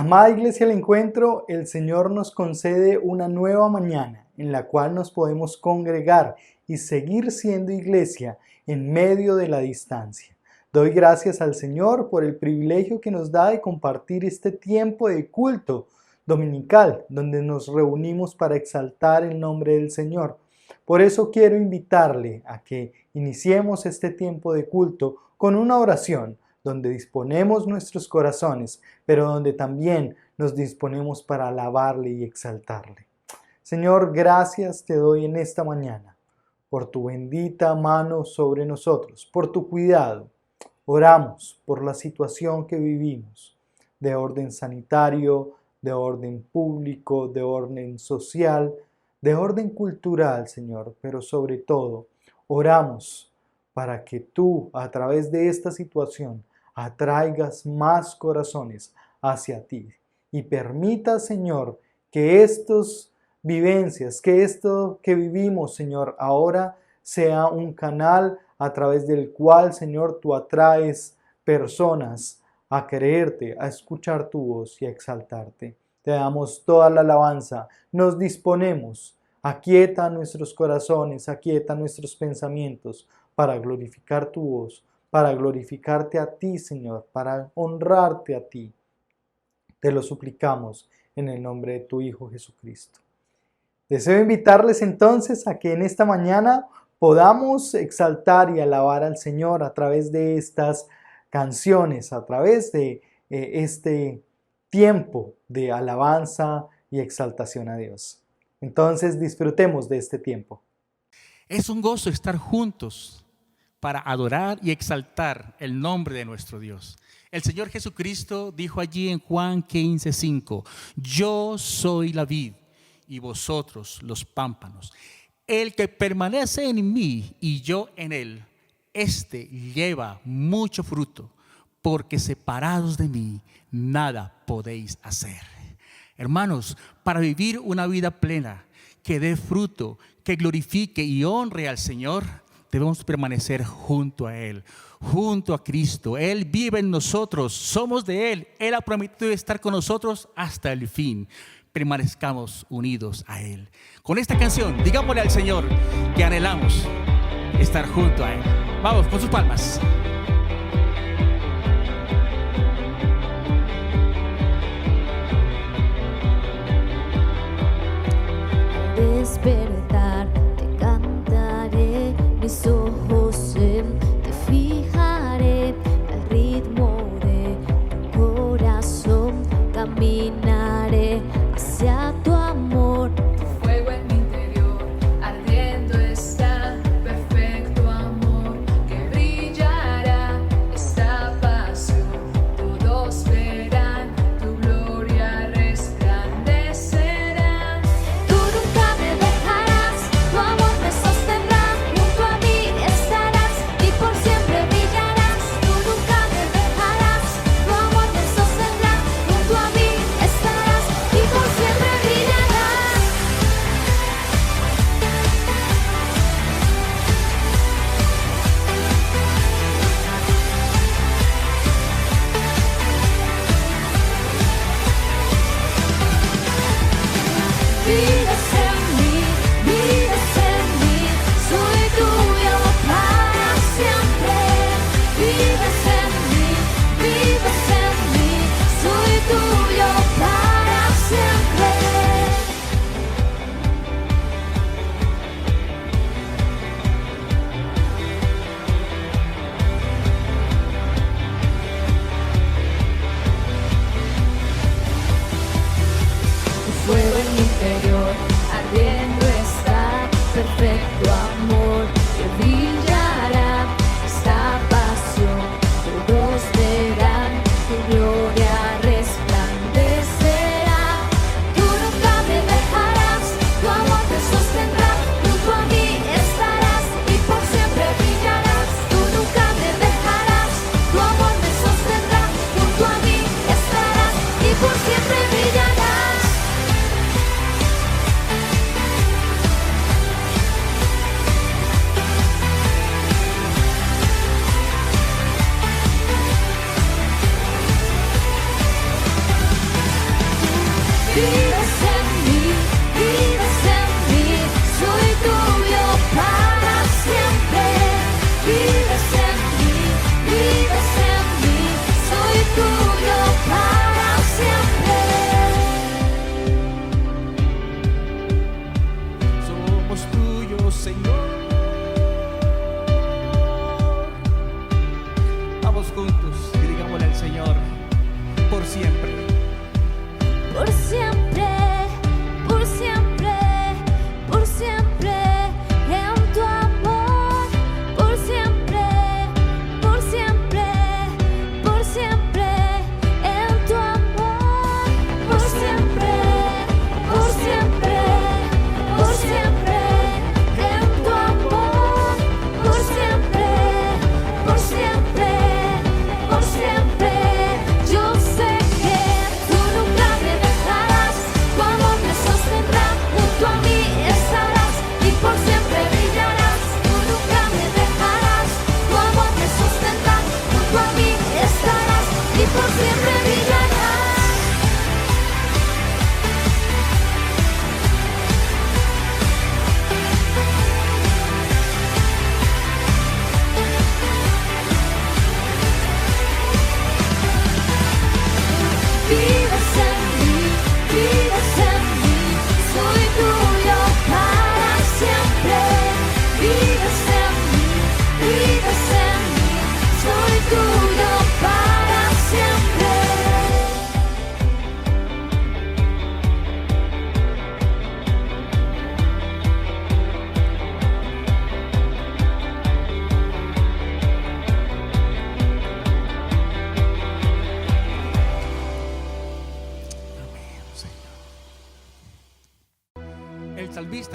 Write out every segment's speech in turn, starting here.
Amada Iglesia del Encuentro, el Señor nos concede una nueva mañana en la cual nos podemos congregar y seguir siendo iglesia en medio de la distancia. Doy gracias al Señor por el privilegio que nos da de compartir este tiempo de culto dominical, donde nos reunimos para exaltar el nombre del Señor. Por eso quiero invitarle a que iniciemos este tiempo de culto con una oración, donde disponemos nuestros corazones, pero donde también nos disponemos para alabarle y exaltarle. Señor, gracias te doy en esta mañana por tu bendita mano sobre nosotros, por tu cuidado. Oramos por la situación que vivimos, de orden sanitario, de orden público, de orden social, de orden cultural, Señor, pero sobre todo, oramos para que tú, a través de esta situación, atraigas más corazones hacia ti y permita, Señor, que estas vivencias, que esto que vivimos, Señor, ahora sea un canal a través del cual, Señor, tú atraes personas a creerte, a escuchar tu voz y a exaltarte. Te damos toda la alabanza, nos disponemos, aquieta nuestros corazones, aquieta nuestros pensamientos para glorificar tu voz, para glorificarte a ti, Señor, para honrarte a ti. Te lo suplicamos en el nombre de tu Hijo Jesucristo. Deseo invitarles entonces a que en esta mañana podamos exaltar y alabar al Señor a través de estas canciones, a través de este tiempo de alabanza y exaltación a Dios. Entonces disfrutemos de este tiempo. Es un gozo estar juntos para adorar y exaltar el nombre de nuestro Dios. El Señor Jesucristo dijo allí en Juan 15:5, yo soy la vid y vosotros los pámpanos. El que permanece en mí y yo en él, este lleva mucho fruto, porque separados de mí nada podéis hacer. Hermanos, para vivir una vida plena, que dé fruto, que glorifique y honre al Señor, debemos permanecer junto a Él, junto a Cristo. Él vive en nosotros, somos de Él. Él ha prometido estar con nosotros hasta el fin. Permanezcamos unidos a Él. Con esta canción, digámosle al Señor que anhelamos estar junto a Él. Vamos, con sus palmas. Despertar, te cantaré, mis ojos te fijaré, al ritmo de tu corazón caminaré hacia tu amor. Tu fuego en mi interior, ardiendo está, perfecto amor que brillará, esta pasión, todos verán, tu gloria resplandecerá. Tú nunca me dejarás, tu amor me sostendrá, junto a mí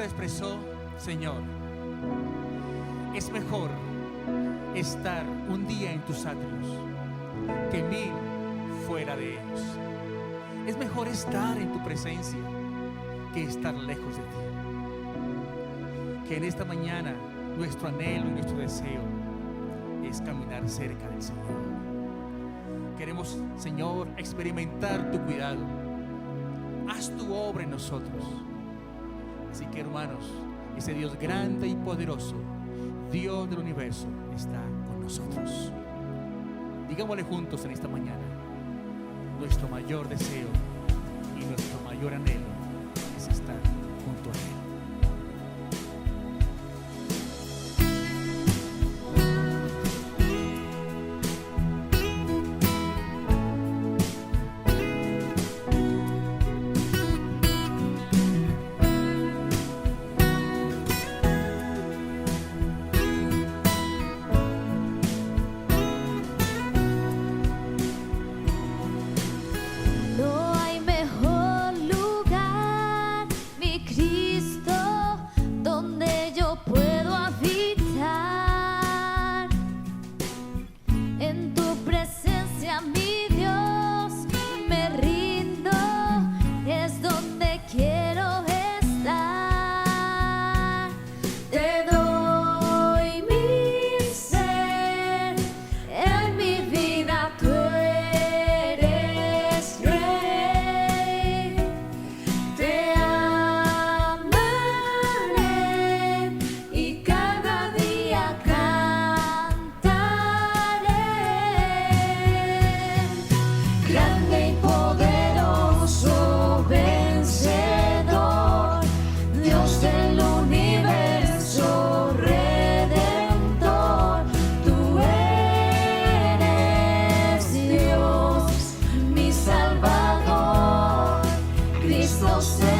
Pedro expresó: Señor, es mejor estar un día en tus atrios que 1000 fuera de ellos. Es mejor estar en tu presencia que estar lejos de ti. Que en esta mañana nuestro anhelo y nuestro deseo es caminar cerca del Señor. Queremos, Señor, experimentar tu cuidado. Haz tu obra en nosotros. Así que, hermanos, ese Dios grande y poderoso, Dios del universo, está con nosotros. Digámosle juntos en esta mañana: nuestro mayor deseo y nuestro mayor anhelo es estar junto a Él. No hay mejor lugar, mi Cristo, donde yo puedo habitar. En tu presencia, mi Dios, me rindo, es donde quiero estar. Te doy mi ser, en mi vida tú eres Rey. Te amaré y cada día cantaré. Grande y poderoso vencedor, Dios del universo redentor, tú eres Dios, mi Salvador, Cristo Señor.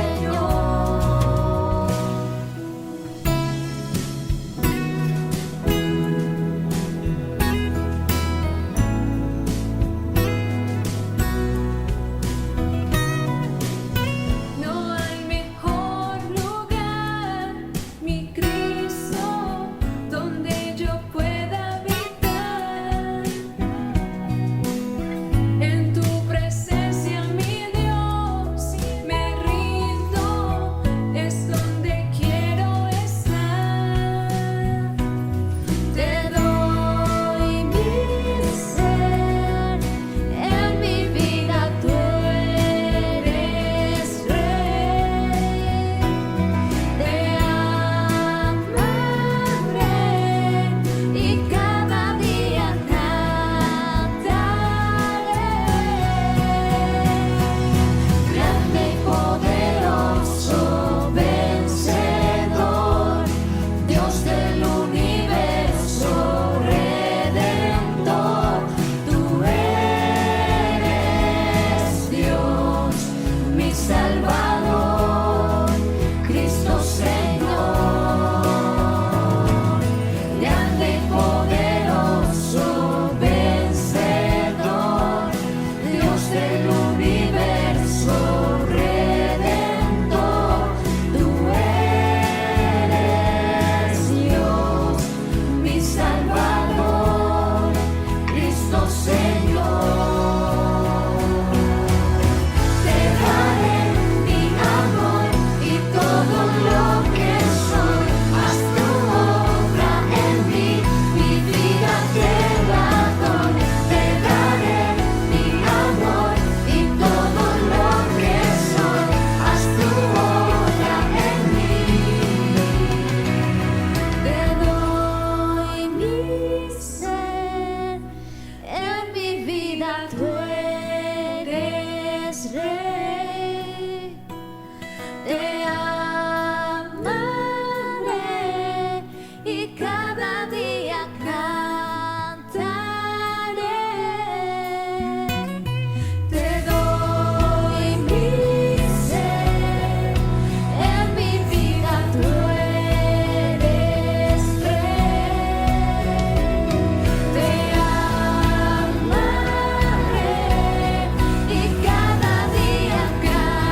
No hay mejor lugar, mi Cristo, donde yo pueda habitar. En tu presencia, mi Dios, me rindo, es donde quiero estar. Te doy mi ser, en mi vida tú eres Rey. Te amaré y cada día cantaré. Grande y poderoso vencedor, Dios del universo redentor, tú eres Dios, mi Salvador, Cristo Señor. Grande y poderoso vencedor, Dios del universo redentor, tú eres Dios, mi Salvador, Cristo Señor. Te daré mi amor y todo lo que soy. Haz tu obra en mí, mi vida te la doy. Te daré mi amor y todo lo que soy. Haz tu obra en mí. Te doy mi ser, en mi vida tú eres Rey. Te amaré y cada día cantaré. Te doy mi ser, en mi vida tú eres Rey. Te amaré y cada día cantaré.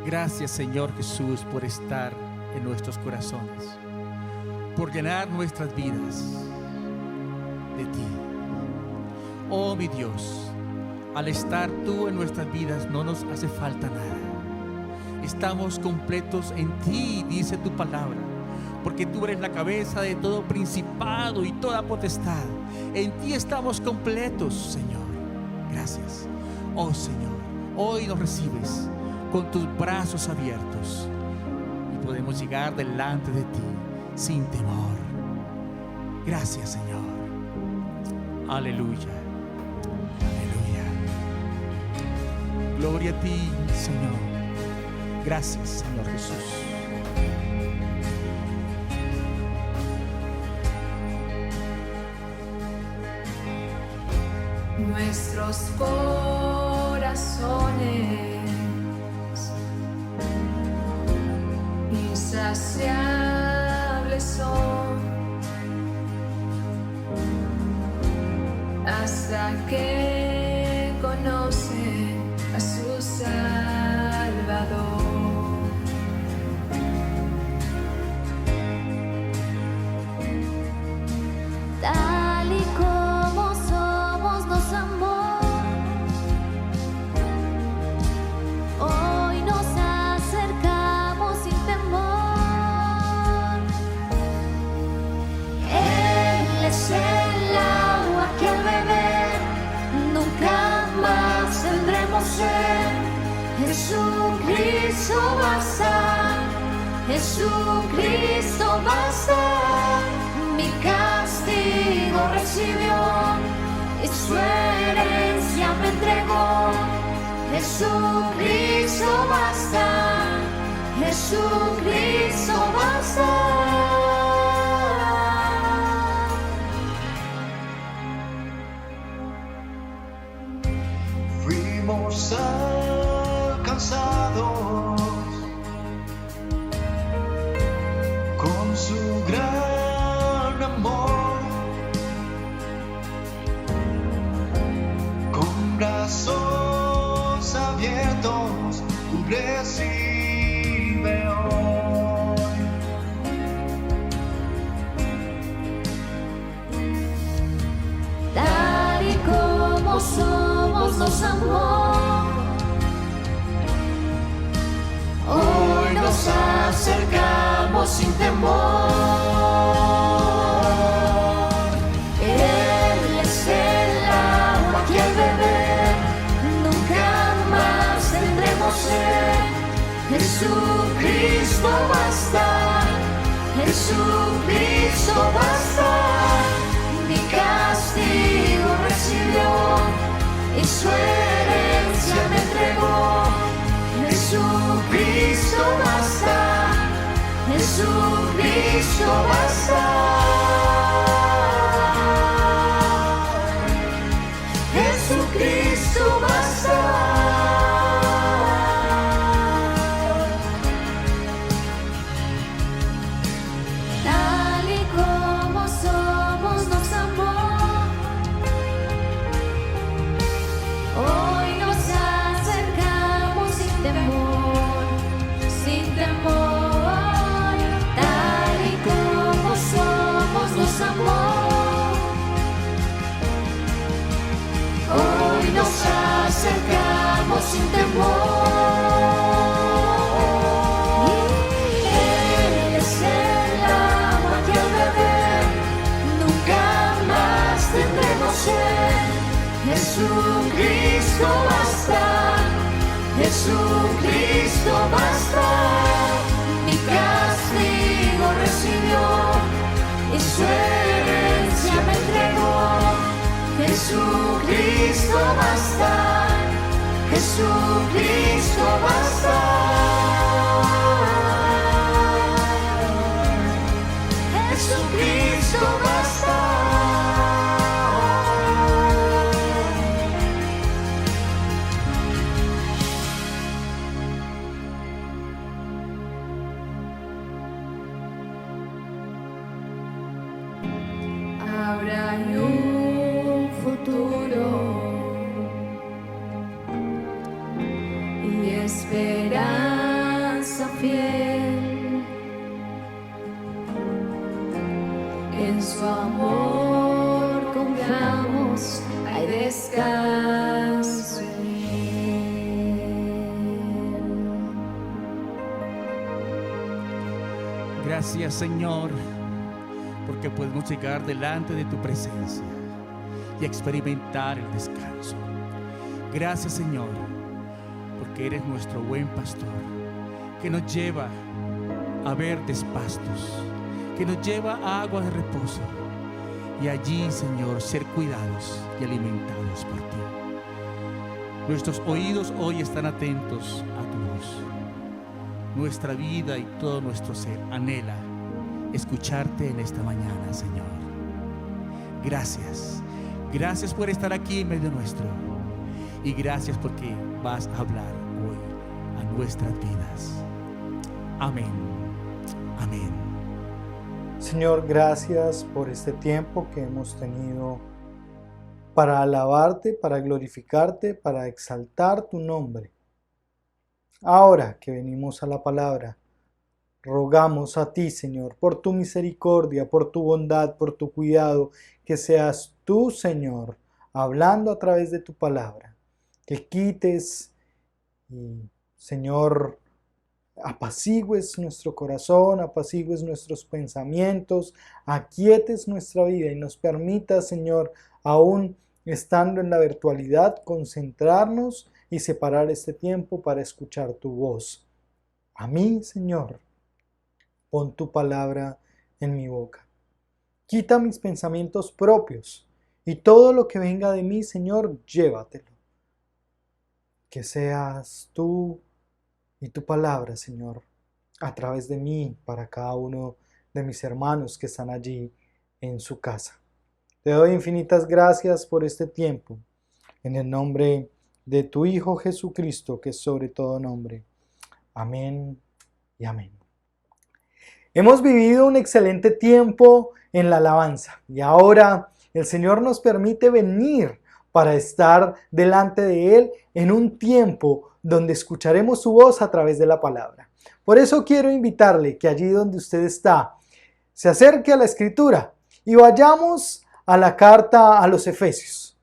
Gracias, Señor Jesús, por estar en nuestros corazones, por llenar nuestras vidas de ti. Oh mi Dios, al estar tú en nuestras vidas no nos hace falta nada. Estamos completos en ti, dice tu palabra, porque tú eres la cabeza de todo principado y toda potestad. En ti estamos completos, Señor. Gracias. Oh Señor, hoy nos recibes con tus brazos abiertos y podemos llegar delante de ti sin temor. Gracias, Señor. Aleluya. Aleluya. Gloria a ti, Señor. Gracias, Señor Jesús. Nuestros corazones insaciables son hasta que conocen a su Salvador. Tal y como somos nos amó, hoy nos acercamos sin temor. Él es el agua que al beber nunca más tendremos sed. Jesucristo basta, Jesucristo basta. Mi castigo recibió y su herencia me entregó. Jesucristo basta, Jesucristo basta. Fuimos alcanzados con su gran amor, con brazos abiertos, tú recibe hoy. Tal y como somos nos amó, hoy nos acercamos sin temor. Él es el agua que al beber nunca más tendremos sed. Jesucristo basta, Jesucristo basta. Mi castigo recibió y su herencia me entregó. Jesucristo basta, Jesucristo basta. Jesucristo basta. Tal y como somos nos amó, hoy nos acercamos sin temor, sin temor. Tal y como somos nos amó, hoy nos acercamos sin temor. Él es el agua que al beber nunca más tendremos sed. Jesucristo basta, Jesucristo basta. Mi castigo recibió y su herencia me entregó. Jesucristo basta, Jesucristo basta. Jesucristo basta. Ahora hay un futuro y esperanza. fiel. En su amor confiamos, hay descanso en él. Gracias, Señor, porque podemos llegar delante de tu presencia y experimentar el descanso. Gracias, Señor, porque eres nuestro buen pastor, que nos lleva a verdes pastos, que nos lleva a aguas de reposo, y allí, Señor, ser cuidados y alimentados por ti. Nuestros oídos hoy están atentos a tu voz. Nuestra vida y todo nuestro ser anhela escucharte en esta mañana, Señor. Gracias. Gracias por estar aquí en medio nuestro. Y gracias porque vas a hablar hoy a nuestras vidas. Amén. Amén. Señor, gracias por este tiempo que hemos tenido para alabarte, para glorificarte, para exaltar tu nombre. Ahora que venimos a la palabra, rogamos a ti, Señor, por tu misericordia, por tu bondad, por tu cuidado, que seas tú, Señor, hablando a través de tu palabra. Que quites y, Señor, apacigües nuestro corazón, apacigües nuestros pensamientos, aquietes nuestra vida y nos permitas, Señor, aún estando en la virtualidad, concentrarnos y separar este tiempo para escuchar tu voz. A mí, Señor, pon tu palabra en mi boca. Quita mis pensamientos propios y todo lo que venga de mí, Señor, llévatelo. Que seas tú y tu palabra, Señor, a través de mí, para cada uno de mis hermanos que están allí en su casa. Te doy infinitas gracias por este tiempo, en el nombre de tu Hijo Jesucristo, que es sobre todo nombre. Amén y amén. Hemos vivido un excelente tiempo en la alabanza y ahora el Señor nos permite venir para estar delante de Él en un tiempo donde escucharemos su voz a través de la palabra. Por eso quiero invitarle que allí donde usted está, se acerque a la Escritura y vayamos a la carta a los Efesios.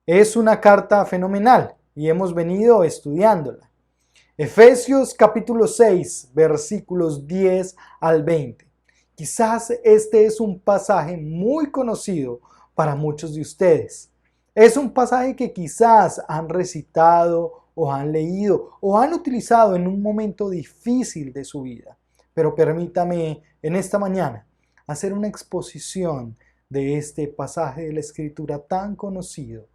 Es una carta fenomenal y hemos venido estudiándola. Efesios capítulo 6, versículos 10 al 20. Quizás este es un pasaje muy conocido para muchos de ustedes. Es un pasaje que quizás han recitado o han leído o han utilizado en un momento difícil de su vida. Pero permítame en esta mañana hacer una exposición de este pasaje de la Escritura tan conocido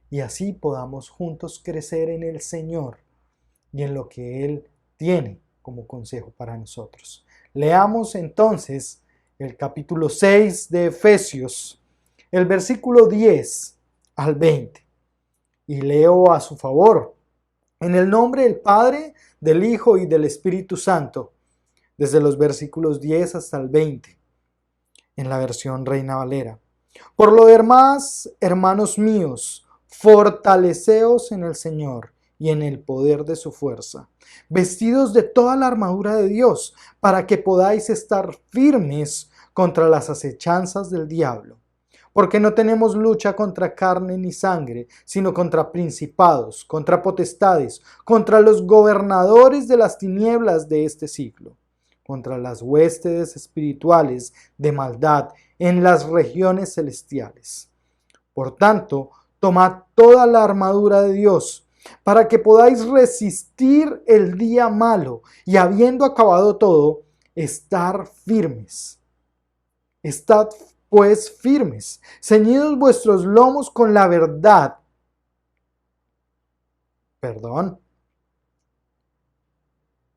y así podamos juntos crecer en el Señor y en lo que Él tiene como consejo para nosotros. Leamos entonces el capítulo 6 de Efesios, el versículo 10 al 20. Y leo a su favor, en el nombre del Padre, del Hijo y del Espíritu Santo, desde los versículos 10 hasta el 20, en la versión Reina Valera. Por lo demás, hermanos míos, fortaleceos en el Señor y en el poder de su fuerza, vestidos de toda la armadura de Dios, para que podáis estar firmes contra las acechanzas del diablo. Porque no tenemos lucha contra carne ni sangre, sino contra principados, contra potestades, contra los gobernadores de las tinieblas de este siglo, contra las huestes espirituales de maldad en las regiones celestiales. Por tanto, tomad toda la armadura de Dios, para que podáis resistir el día malo y habiendo acabado todo, estar firmes. Estad pues firmes, ceñidos vuestros lomos con la verdad.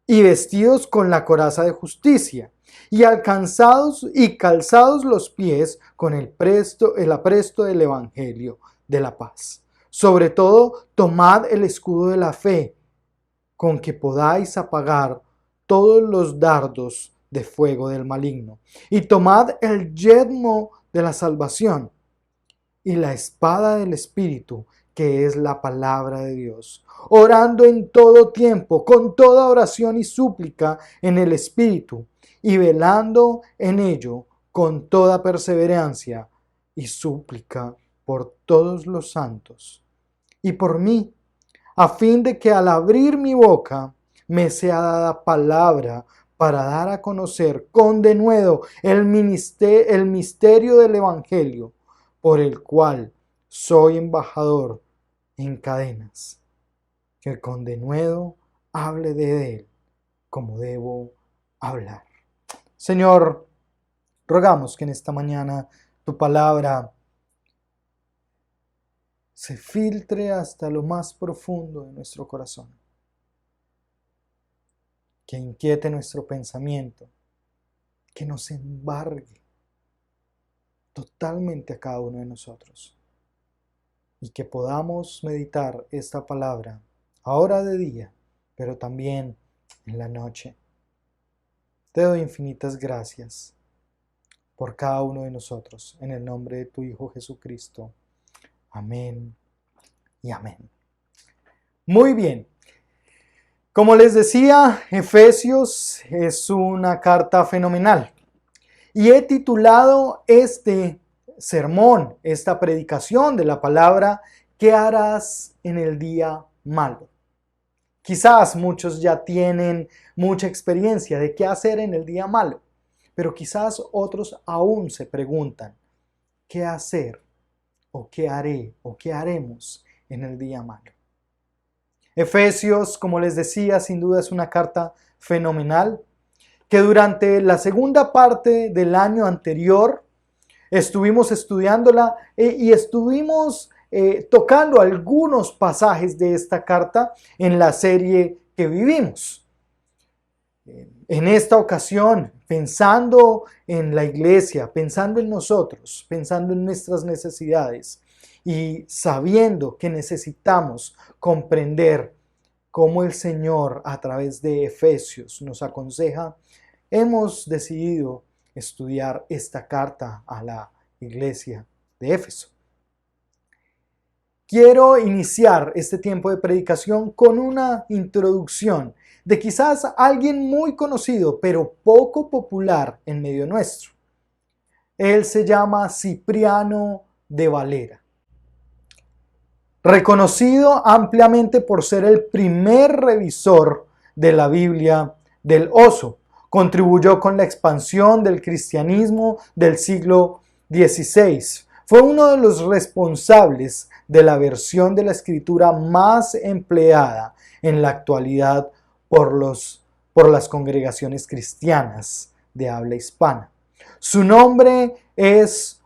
Y vestidos con la coraza de justicia, y calzados los pies con el apresto del evangelio de la paz. Sobre todo, tomad el escudo de la fe, con que podáis apagar todos los dardos de fuego del maligno. Y tomad el yelmo de la salvación y la espada del Espíritu, que que es la palabra de Dios, orando en todo tiempo, con toda oración y súplica en el Espíritu, y velando en ello con toda perseverancia y súplica por todos los santos, y por mí, a fin de que al abrir mi boca me sea dada palabra para dar a conocer con denuedo el misterio del Evangelio, por el cual soy embajador en cadenas, que con denuedo hable de él como debo hablar. Señor, rogamos que en esta mañana tu palabra se filtre hasta lo más profundo de nuestro corazón, que inquiete nuestro pensamiento, que nos embargue totalmente a cada uno de nosotros, y que podamos meditar esta palabra ahora de día, pero también en la noche. Te doy infinitas gracias por cada uno de nosotros, en el nombre de tu Hijo Jesucristo. Amén y amén. Muy bien. Como les decía, Efesios es una carta fenomenal. Y he titulado este sermón, esta predicación de la palabra, ¿qué harás en el día malo? Quizás muchos ya tienen mucha experiencia de qué hacer en el día malo, pero quizás otros aún se preguntan, ¿qué hacer o qué haré o qué haremos en el día malo? Efesios, como les decía, sin duda es una carta fenomenal, que durante la segunda parte del año anterior estuvimos estudiándola y estuvimos tocando algunos pasajes de esta carta en la serie que vivimos. En esta ocasión, pensando en la iglesia, pensando en nosotros, pensando en nuestras necesidades y sabiendo que necesitamos comprender cómo el Señor a través de Efesios nos aconseja, hemos decidido estudiar esta carta a la iglesia de Éfeso. Quiero iniciar este tiempo de predicación con una introducción de quizás alguien muy conocido, pero poco popular en medio nuestro. Él se llama Cipriano de Valera. Reconocido ampliamente por ser el primer revisor de la Biblia del Oso, contribuyó con la expansión del cristianismo del siglo XVI. Fue uno de los responsables de la versión de la escritura más empleada en la actualidad por las congregaciones cristianas de habla hispana. Su nombre es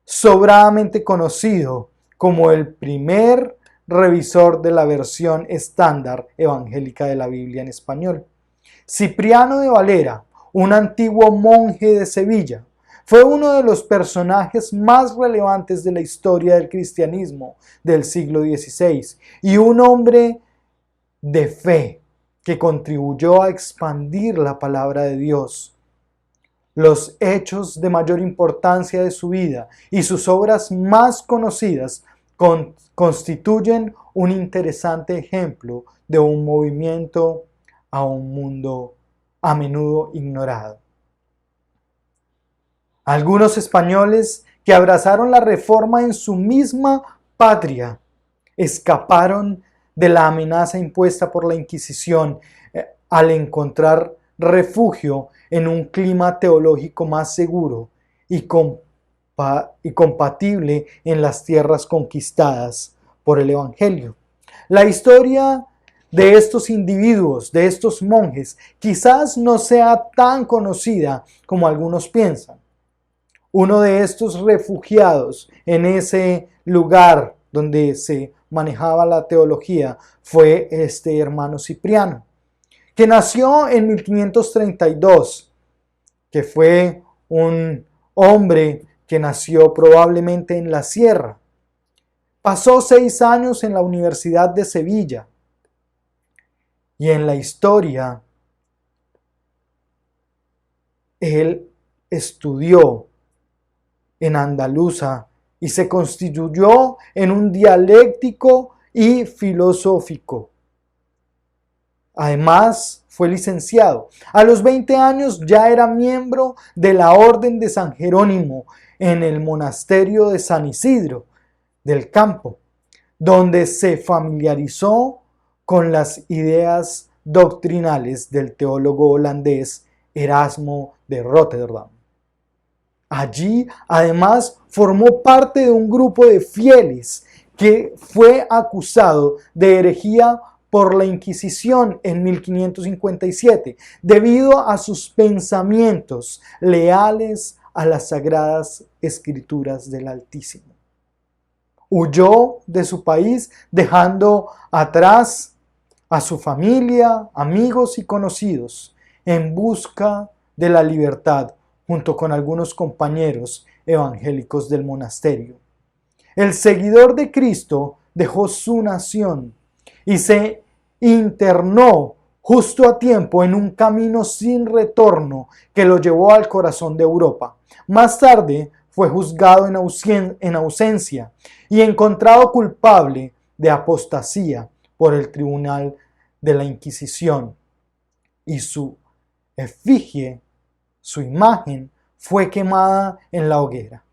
sobradamente conocido como el primer revisor de la versión estándar evangélica de la Biblia en español. Cipriano de Valera, un antiguo monje de Sevilla, fue uno de los personajes más relevantes de la historia del cristianismo del siglo XVI y un hombre de fe que contribuyó a expandir la palabra de Dios. Los hechos de mayor importancia de su vida y sus obras más conocidas constituyen un interesante ejemplo de un movimiento a un mundo a menudo ignorado. Algunos españoles que abrazaron la reforma en su misma patria escaparon de la amenaza impuesta por la Inquisición al encontrar refugio en un clima teológico más seguro y compatible en las tierras conquistadas por el Evangelio. La historia de estos individuos, de estos monjes, quizás no sea tan conocida como algunos piensan. Uno de estos refugiados en ese lugar donde se manejaba la teología fue este hermano Cipriano, que nació en 1532, que fue un hombre que nació probablemente en la sierra. Pasó 6 años en la Universidad de Sevilla y en la historia él estudió en Andaluza y se constituyó en un dialéctico y filosófico. Además, fue licenciado. A los 20 años ya era miembro de la Orden de San Jerónimo en el monasterio de San Isidro del Campo, donde se familiarizó con las ideas doctrinales del teólogo holandés Erasmo de Rotterdam. Allí, además, formó parte de un grupo de fieles que fue acusado de herejía por la Inquisición en 1557, debido a sus pensamientos leales a las sagradas escrituras del Altísimo. Huyó de su país dejando atrás a su familia, amigos y conocidos en busca de la libertad junto con algunos compañeros evangélicos del monasterio. El seguidor de Cristo dejó su nación y se internó justo a tiempo en un camino sin retorno que lo llevó al corazón de Europa. Más tarde fue juzgado en ausencia y encontrado culpable de apostasía por el tribunal de la Inquisición, y su efigie, su imagen, fue quemada en la hoguera.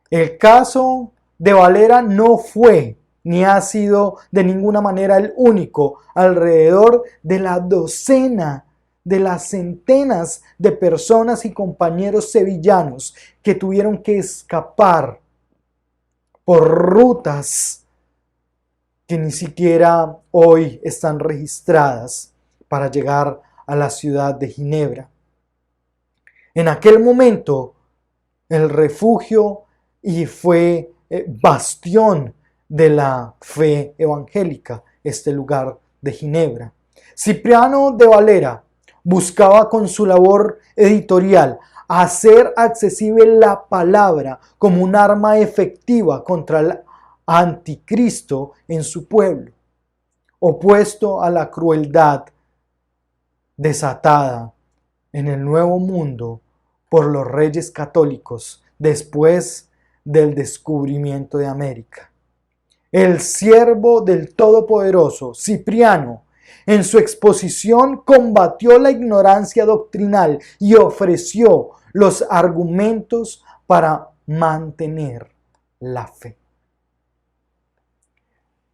El caso de Valera no fue ni ha sido de ninguna manera el único. Alrededor de la docena, de las centenas de personas y compañeros sevillanos que tuvieron que escapar por rutas que ni siquiera hoy están registradas para llegar a la ciudad de Ginebra. En aquel momento, el refugio y fue bastión de la fe evangélica, este lugar de Ginebra. Cipriano de Valera buscaba con su labor editorial hacer accesible la palabra como un arma efectiva contra el anticristo en su pueblo, opuesto a la crueldad desatada en el Nuevo Mundo por los reyes católicos después del descubrimiento de América. El siervo del Todopoderoso, Cipriano, en su exposición combatió la ignorancia doctrinal y ofreció los argumentos para mantener la fe.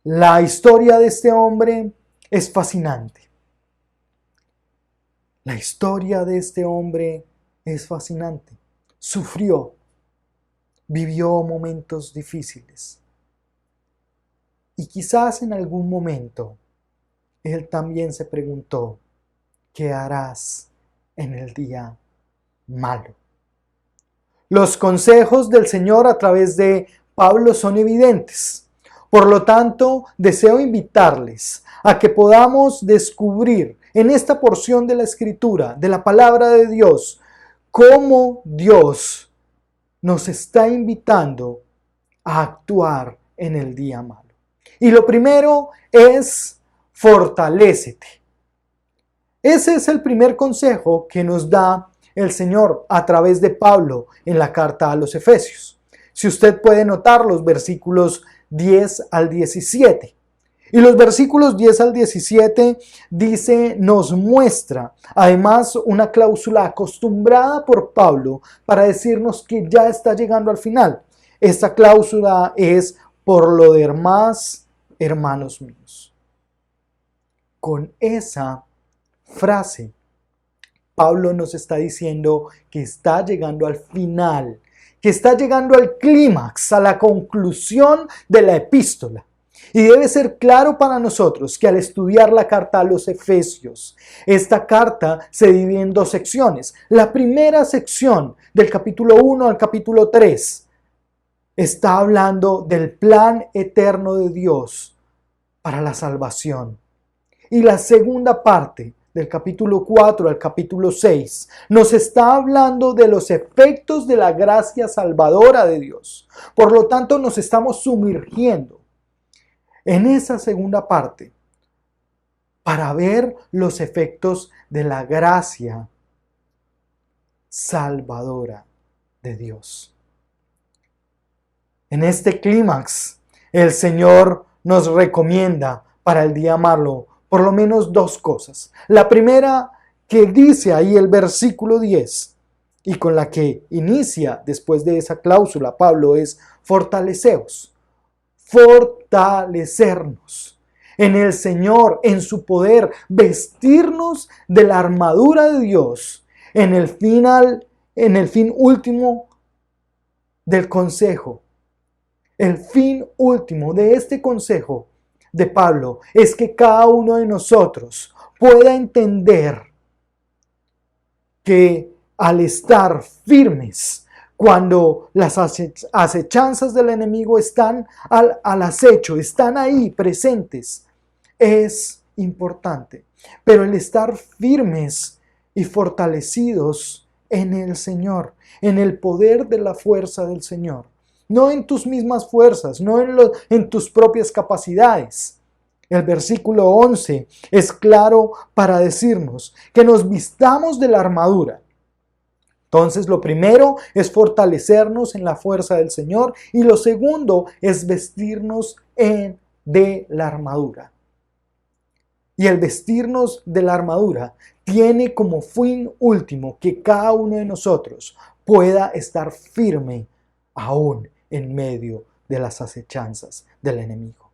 La historia de este hombre es fascinante. La historia de este hombre es fascinante. Sufrió, vivió momentos difíciles. Y quizás en algún momento él también se preguntó, ¿qué harás en el día malo? Los consejos del Señor a través de Pablo son evidentes. Por lo tanto, deseo invitarles a que podamos descubrir en esta porción de la Escritura, de la palabra de Dios, cómo Dios nos está invitando a actuar en el día malo. Y lo primero es fortalécete. Ese es el primer consejo que nos da el Señor a través de Pablo en la carta a los Efesios. Si usted puede notar los versículos 10 al 17. Y los versículos 10 al 17 nos muestra además una cláusula acostumbrada por Pablo para decirnos que ya está llegando al final. Esta cláusula es: por lo demás, hermanos míos. Con esa frase, Pablo nos está diciendo que está llegando al final, que está llegando al clímax, a la conclusión de la epístola. Y debe ser claro para nosotros que al estudiar la carta a los Efesios, esta carta se divide en dos secciones. La primera sección, del capítulo 1 al capítulo 3, está hablando del plan eterno de Dios para la salvación. Y la segunda parte, del capítulo 4 al capítulo 6, nos está hablando de los efectos de la gracia salvadora de Dios. Por lo tanto, nos estamos sumergiendo en esa segunda parte para ver los efectos de la gracia salvadora de Dios. En este clímax, el Señor nos recomienda para el día malo por lo menos dos cosas. La primera que dice ahí el versículo 10 y con la que inicia después de esa cláusula Pablo es fortaleceos, fortalecernos en el Señor, en su poder, vestirnos de la armadura de Dios en el fin último del consejo. El fin último de este consejo de Pablo es que cada uno de nosotros pueda entender que al estar firmes, cuando las acechanzas del enemigo están al acecho, están ahí presentes, es importante. Pero el estar firmes y fortalecidos en el Señor, en el poder de la fuerza del Señor, no en tus mismas fuerzas, no en tus propias capacidades. El versículo 11 es claro para decirnos que nos vistamos de la armadura. Entonces, lo primero es fortalecernos en la fuerza del Señor y lo segundo es vestirnos de la armadura. Y el vestirnos de la armadura tiene como fin último que cada uno de nosotros pueda estar firme aún en medio de las acechanzas del enemigo.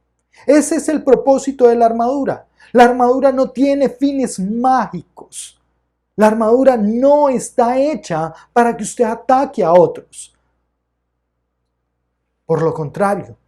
Ese es el propósito de la armadura. La armadura no tiene fines mágicos. La armadura no está hecha para que usted ataque a otros. Por lo contrario,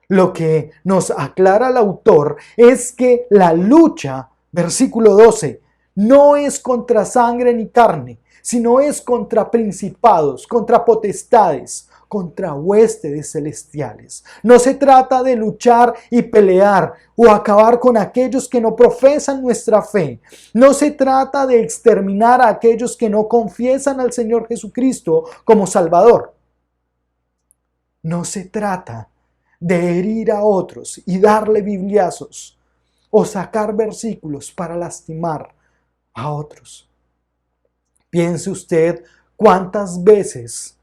lo que nos aclara el autor es que la lucha, versículo 12, no es contra sangre ni carne, sino es contra principados, contra potestades, contra huestes celestiales. No se trata de luchar y pelear o acabar con aquellos que no profesan nuestra fe. No se trata de exterminar a aquellos que no confiesan al Señor Jesucristo como Salvador. No se trata de herir a otros y darle bibliazos o sacar versículos para lastimar a otros. Piense usted cuántas veces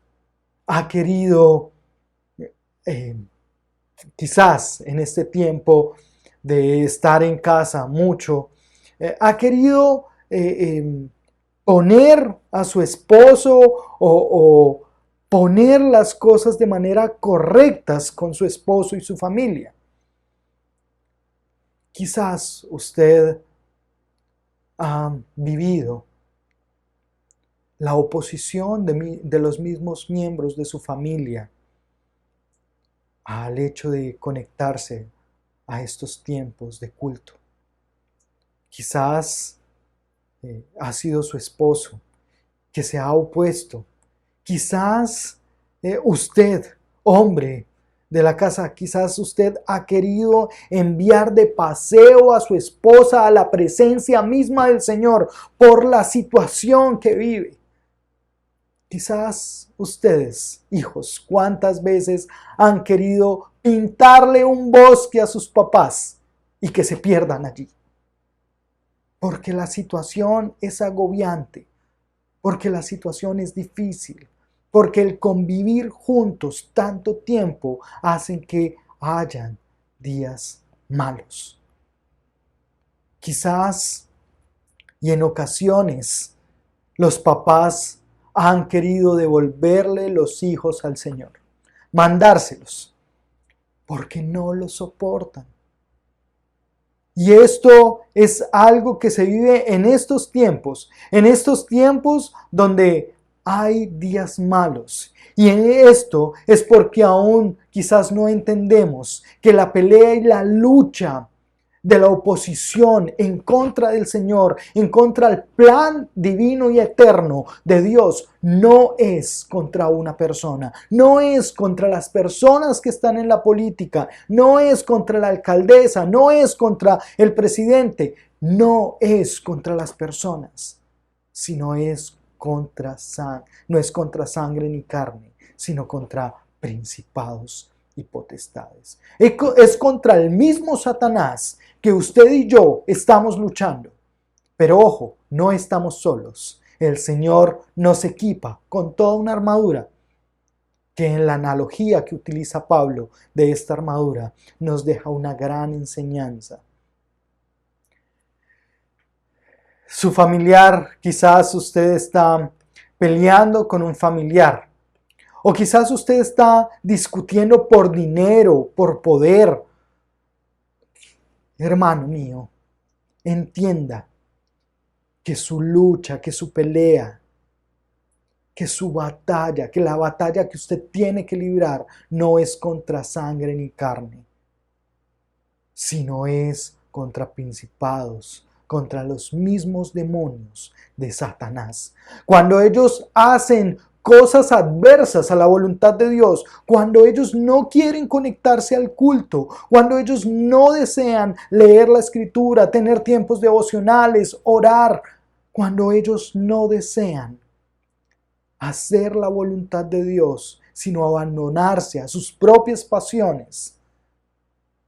ha querido, quizás en este tiempo de estar en casa mucho, ha querido poner a su esposo o poner las cosas de manera correctas con su esposo y su familia. Quizás usted ha vivido la oposición de los mismos miembros de su familia al hecho de conectarse a estos tiempos de culto. Quizás ha sido su esposo que se ha opuesto. Quizás usted, hombre de la casa, quizás usted ha querido enviar de paseo a su esposa a la presencia misma del Señor por la situación que vive. Quizás ustedes, hijos, ¿cuántas veces han querido pintarle un bosque a sus papás y que se pierdan allí? Porque la situación es agobiante, porque la situación es difícil, porque el convivir juntos tanto tiempo hacen que hayan días malos. Quizás y en ocasiones los papás han querido devolverle los hijos al Señor, mandárselos, porque no los soportan. Y esto es algo que se vive en estos tiempos donde hay días malos. Y en esto es porque aún quizás no entendemos que la pelea y la lucha de la oposición en contra del Señor, en contra del plan divino y eterno de Dios, no es contra una persona, no es contra las personas que están en la política, no es contra la alcaldesa, no es contra el presidente, no es contra las personas, sino no es contra sangre ni carne, sino contra principados y potestades. Es contra el mismo Satanás que usted y yo estamos luchando. Pero ojo, no estamos solos. El Señor nos equipa con toda una armadura que en la analogía que utiliza Pablo de esta armadura nos deja una gran enseñanza. Su familiar, quizás usted está peleando con un familiar, o quizás usted está discutiendo por dinero, por poder. Hermano mío, entienda que su lucha, que su pelea, que su batalla, que la batalla que usted tiene que librar no es contra sangre ni carne, sino es contra principados, contra los mismos demonios de Satanás. Cuando ellos hacen cosas adversas a la voluntad de Dios, cuando ellos no quieren conectarse al culto, cuando ellos no desean leer la escritura, tener tiempos devocionales, orar, cuando ellos no desean hacer la voluntad de Dios, sino abandonarse a sus propias pasiones,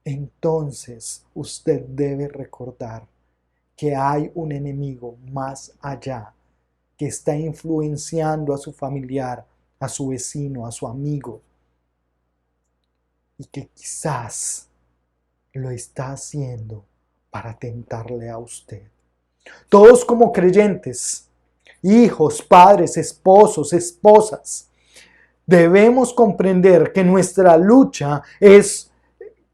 entonces usted debe recordar que hay un enemigo más allá que está influenciando a su familiar, a su vecino, a su amigo, y que quizás lo está haciendo para tentarle a usted. Todos como creyentes, hijos, padres, esposos, esposas, debemos comprender que nuestra lucha es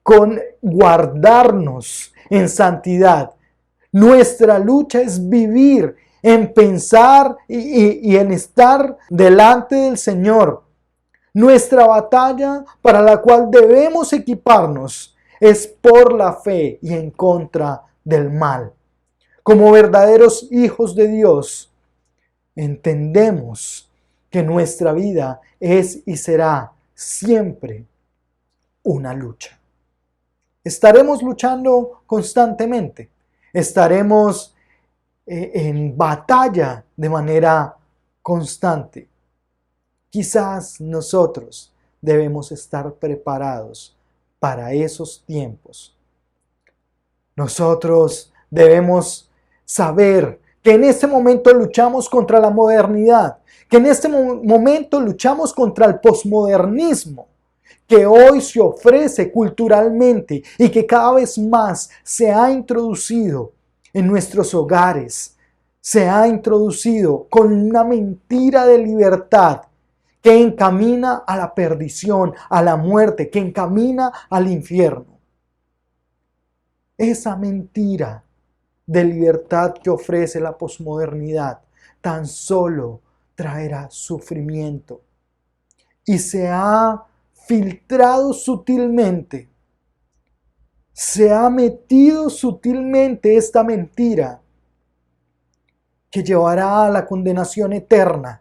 con guardarnos en santidad. Nuestra lucha es vivir en pensar y en estar delante del Señor. Nuestra batalla para la cual debemos equiparnos es por la fe y en contra del mal. Como verdaderos hijos de Dios, entendemos que nuestra vida es y será siempre una lucha. Estaremos luchando constantemente. Estaremos en batalla de manera constante. Quizás nosotros debemos estar preparados para esos tiempos. Nosotros debemos saber que en este momento luchamos contra la modernidad, que en este momento luchamos contra el posmodernismo, que hoy se ofrece culturalmente y que cada vez más se ha introducido en nuestros hogares, se ha introducido con una mentira de libertad que encamina a la perdición, a la muerte, que encamina al infierno. Esa mentira de libertad que ofrece la posmodernidad tan solo traerá sufrimiento y se ha filtrado sutilmente, se ha metido sutilmente esta mentira que llevará a la condenación eterna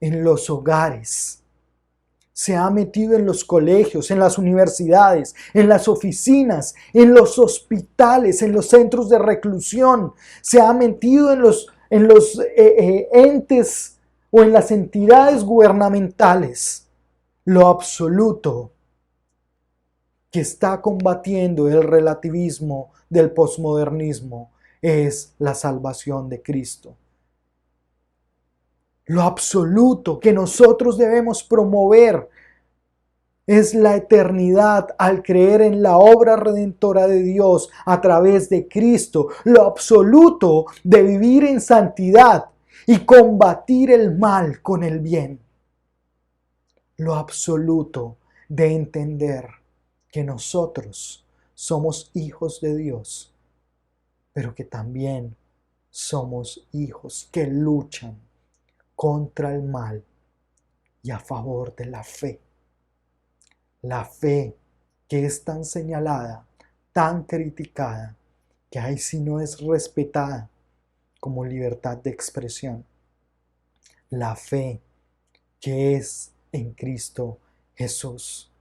en los hogares. Se ha metido en los colegios, en las universidades, en las oficinas, en los hospitales, en los centros de reclusión. Se ha metido en los entes o en las entidades gubernamentales. Lo absoluto que está combatiendo el relativismo del posmodernismo es la salvación de Cristo. Lo absoluto que nosotros debemos promover es la eternidad al creer en la obra redentora de Dios a través de Cristo. Lo absoluto de vivir en santidad y combatir el mal con el bien. Lo absoluto de entender que nosotros somos hijos de Dios, pero que también somos hijos que luchan contra el mal y a favor de la fe. La fe que es tan señalada, tan criticada, que ahí sí no es respetada como libertad de expresión. La fe que es en Cristo Jesús.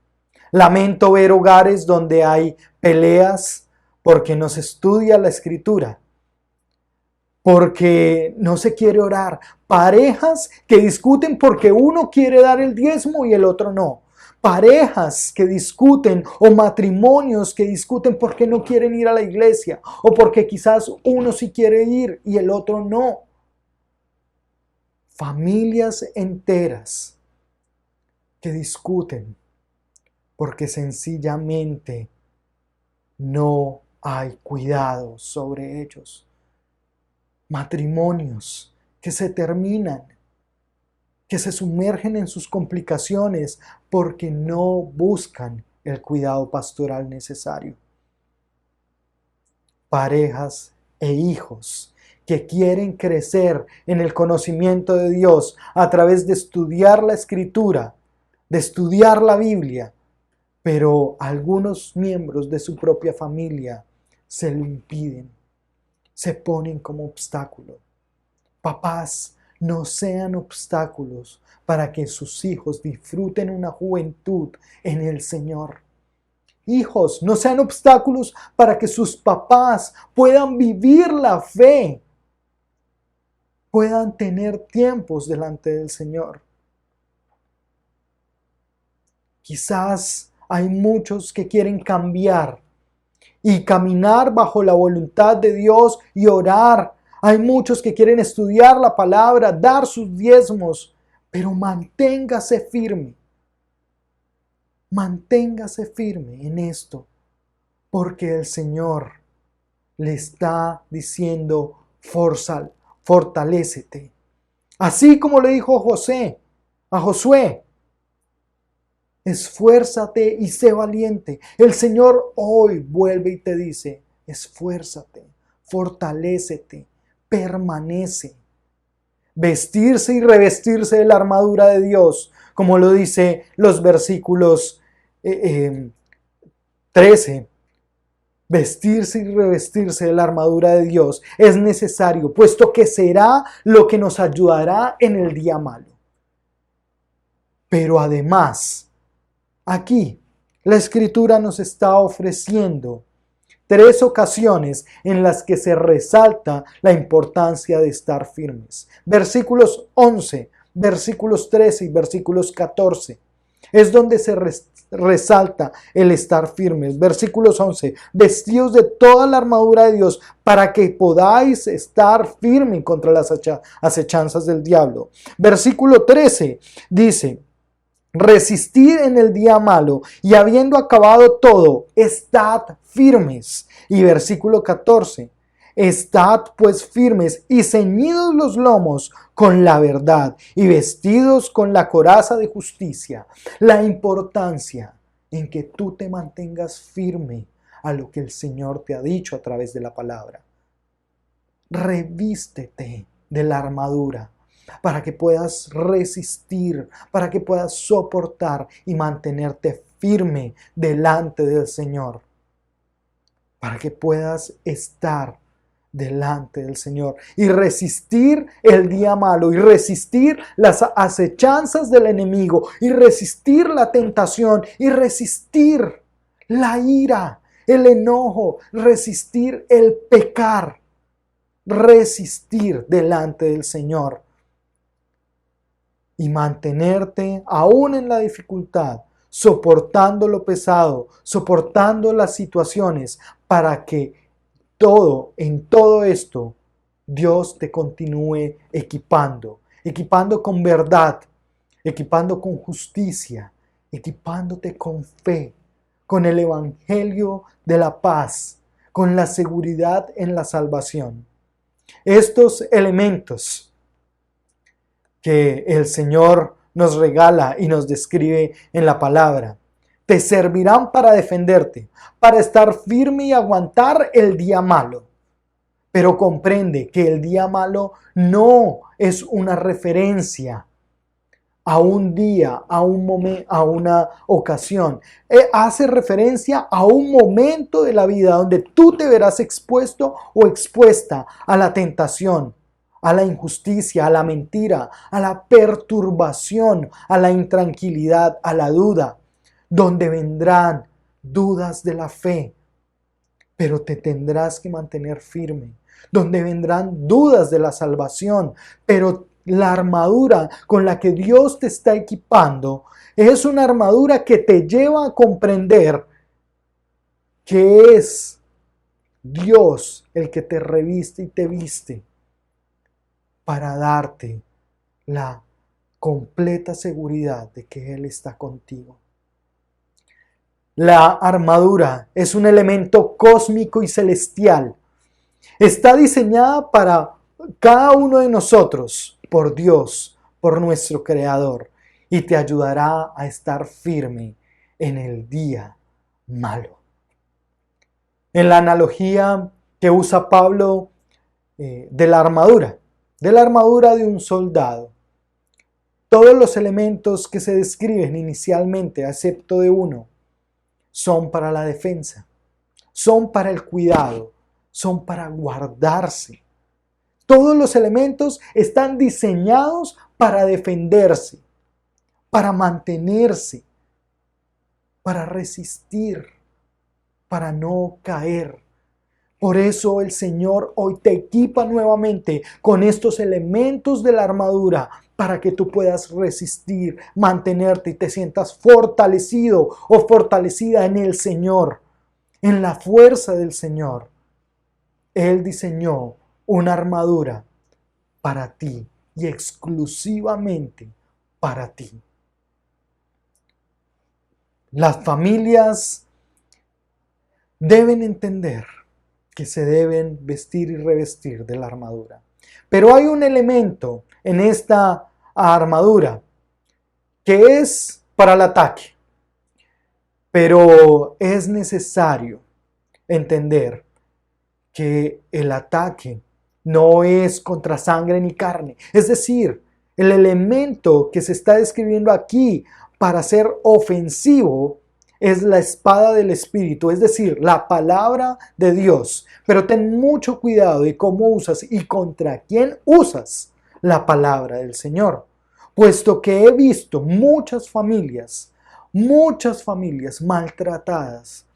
Lamento ver hogares donde hay peleas porque no se estudia la Escritura, porque no se quiere orar. Parejas que discuten porque uno quiere dar el diezmo y el otro no. Parejas que discuten o matrimonios que discuten porque no quieren ir a la iglesia o porque quizás uno sí quiere ir y el otro no. Familias enteras que discuten porque sencillamente no hay cuidado sobre ellos. Matrimonios que se terminan, que se sumergen en sus complicaciones porque no buscan el cuidado pastoral necesario. Parejas e hijos que quieren crecer en el conocimiento de Dios a través de estudiar la Escritura, de estudiar la Biblia, pero algunos miembros de su propia familia se lo impiden, se ponen como obstáculo. Papás, no sean obstáculos para que sus hijos disfruten una juventud en el Señor. Hijos, no sean obstáculos para que sus papás puedan vivir la fe, puedan tener tiempos delante del Señor. Quizás hay muchos que quieren cambiar y caminar bajo la voluntad de Dios y orar. Hay muchos que quieren estudiar la palabra, dar sus diezmos, pero manténgase firme. Manténgase firme en esto, porque el Señor le está diciendo, fortalécete. Así como le dijo a Josué, esfuérzate y sé valiente. El Señor hoy vuelve y te dice, esfuérzate, fortalécete, permanece. Vestirse y revestirse de la armadura de Dios, como lo dice los versículos 13. Vestirse y revestirse de la armadura de Dios es necesario, puesto que será lo que nos ayudará en el día malo. Pero además, aquí la Escritura nos está ofreciendo 3 ocasiones en las que se resalta la importancia de estar firmes. Versículos 11, versículos 13 y versículos 14. Es donde se resalta el estar firmes. Versículos 11. Vestidos de toda la armadura de Dios para que podáis estar firmes contra las acechanzas del diablo. Versículo 13 dice, resistid en el día malo y habiendo acabado todo, estad firmes. Y versículo 14, estad pues firmes y ceñidos los lomos con la verdad y vestidos con la coraza de justicia. La importancia en que tú te mantengas firme a lo que el Señor te ha dicho a través de la palabra. Revístete de la armadura para que puedas resistir, para que puedas soportar y mantenerte firme delante del Señor, para que puedas estar delante del Señor y resistir el día malo y resistir las acechanzas del enemigo y resistir la tentación y resistir la ira, el enojo, resistir el pecar, resistir delante del Señor. Y mantenerte aún en la dificultad, soportando lo pesado, soportando las situaciones, para que en todo esto, Dios te continúe equipando con verdad, equipando con justicia, equipándote con fe, con el evangelio de la paz, con la seguridad en la salvación. Estos elementos que el Señor nos regala y nos describe en la palabra, te servirán para defenderte, para estar firme y aguantar el día malo. Pero comprende que el día malo no es una referencia a un día, a un momento, a una ocasión. Hace referencia a un momento de la vida donde tú te verás expuesto o expuesta a la tentación, a la injusticia, a la mentira, a la perturbación, a la intranquilidad, a la duda, donde vendrán dudas de la fe, pero te tendrás que mantener firme, donde vendrán dudas de la salvación, pero la armadura con la que Dios te está equipando es una armadura que te lleva a comprender que es Dios el que te reviste y te viste para darte la completa seguridad de que Él está contigo. La armadura es un elemento cósmico y celestial. Está diseñada para cada uno de nosotros por Dios, por nuestro Creador, y te ayudará a estar firme en el día malo. En la analogía que usa Pablo de la armadura de un soldado, todos los elementos que se describen inicialmente, excepto de uno, son para la defensa, son para el cuidado, son para guardarse. Todos los elementos están diseñados para defenderse, para mantenerse, para resistir, para no caer. Por eso el Señor hoy te equipa nuevamente con estos elementos de la armadura para que tú puedas resistir, mantenerte y te sientas fortalecido o fortalecida en el Señor, en la fuerza del Señor. Él diseñó una armadura para ti y exclusivamente para ti. Las familias deben entender que se deben vestir y revestir de la armadura. Pero hay un elemento en esta armadura que es para el ataque. Pero es necesario entender que el ataque no es contra sangre ni carne. Es decir, el elemento que se está describiendo aquí para ser ofensivo es la espada del Espíritu, es decir, la palabra de Dios. Pero ten mucho cuidado de cómo usas y contra quién usas la palabra del Señor. Puesto que he visto muchas familias maltratadas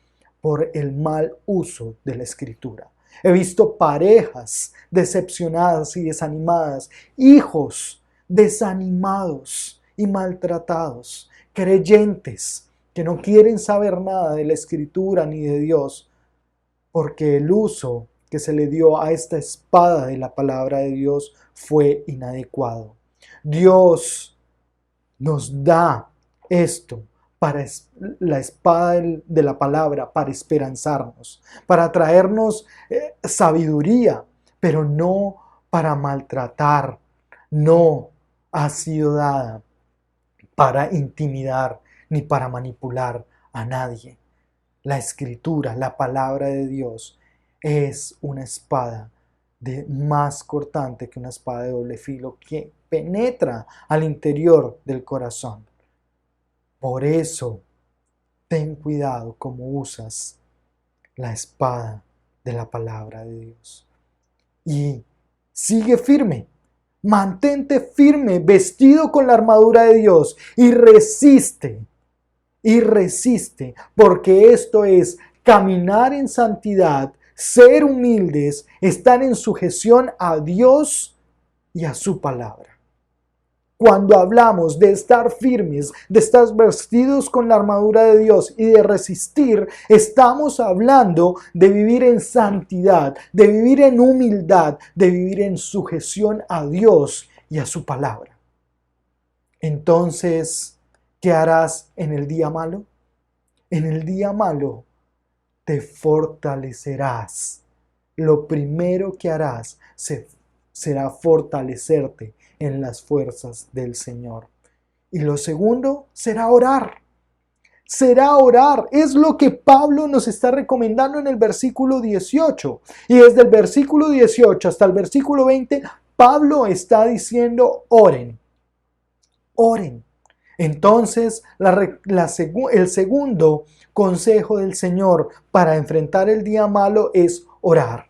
por el mal uso de la Escritura. He visto parejas decepcionadas y desanimadas, hijos desanimados y maltratados, creyentes que no quieren saber nada de la Escritura ni de Dios, porque el uso que se le dio a esta espada de la palabra de Dios fue inadecuado. Dios nos da esto para la espada de la palabra, para esperanzarnos, para traernos sabiduría, pero no para maltratar. No ha sido dada para intimidar ni para manipular a nadie. La Escritura, la palabra de Dios, es una espada más cortante que una espada de doble filo que penetra al interior del corazón. Por eso, ten cuidado cómo usas la espada de la palabra de Dios. Y sigue firme. Mantente firme, vestido con la armadura de Dios y resiste, porque esto es caminar en santidad, ser humildes, estar en sujeción a Dios y a su palabra. Cuando hablamos de estar firmes, de estar vestidos con la armadura de Dios y de resistir, estamos hablando de vivir en santidad, de vivir en humildad, de vivir en sujeción a Dios y a su palabra. Entonces, ¿qué harás en el día malo? En el día malo te fortalecerás. Lo primero que harás será fortalecerte en las fuerzas del Señor. Y lo segundo será orar. Será orar. Es lo que Pablo nos está recomendando en el versículo 18. Y desde el versículo 18 hasta el versículo 20, Pablo está diciendo oren. Oren. Entonces, el segundo consejo del Señor para enfrentar el día malo es orar.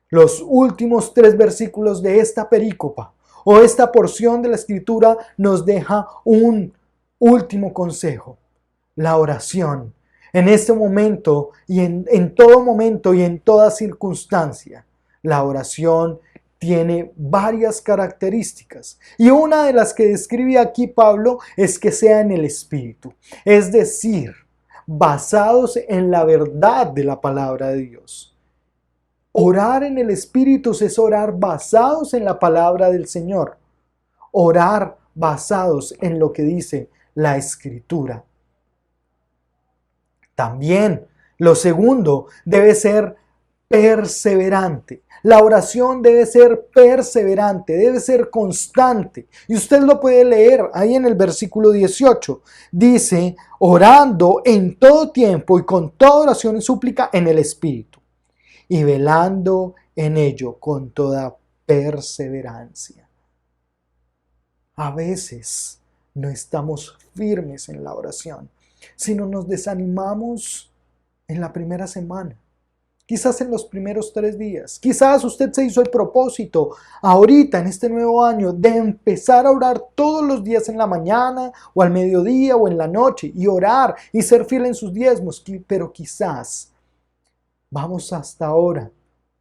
Los últimos 3 versículos de esta perícopa o esta porción de la Escritura nos deja un último consejo: la oración. En este momento y en todo momento y en toda circunstancia, la oración tiene varias características. Y una de las que describe aquí Pablo es que sea en el Espíritu. Es decir, basados en la verdad de la palabra de Dios. Orar en el Espíritu es orar basados en la palabra del Señor. Orar basados en lo que dice la Escritura. También, lo segundo, debe ser perseverante. La oración debe ser perseverante, debe ser constante. Y usted lo puede leer ahí en el versículo 18. Dice, orando en todo tiempo y con toda oración y súplica en el Espíritu. Y velando en ello con toda perseverancia. A veces no estamos firmes en la oración, sino nos desanimamos en la primera semana. Quizás en los primeros 3 días. Quizás usted se hizo el propósito ahorita en este nuevo año de empezar a orar todos los días en la mañana o al mediodía o en la noche y orar y ser fiel en sus diezmos. Pero quizás vamos hasta ahora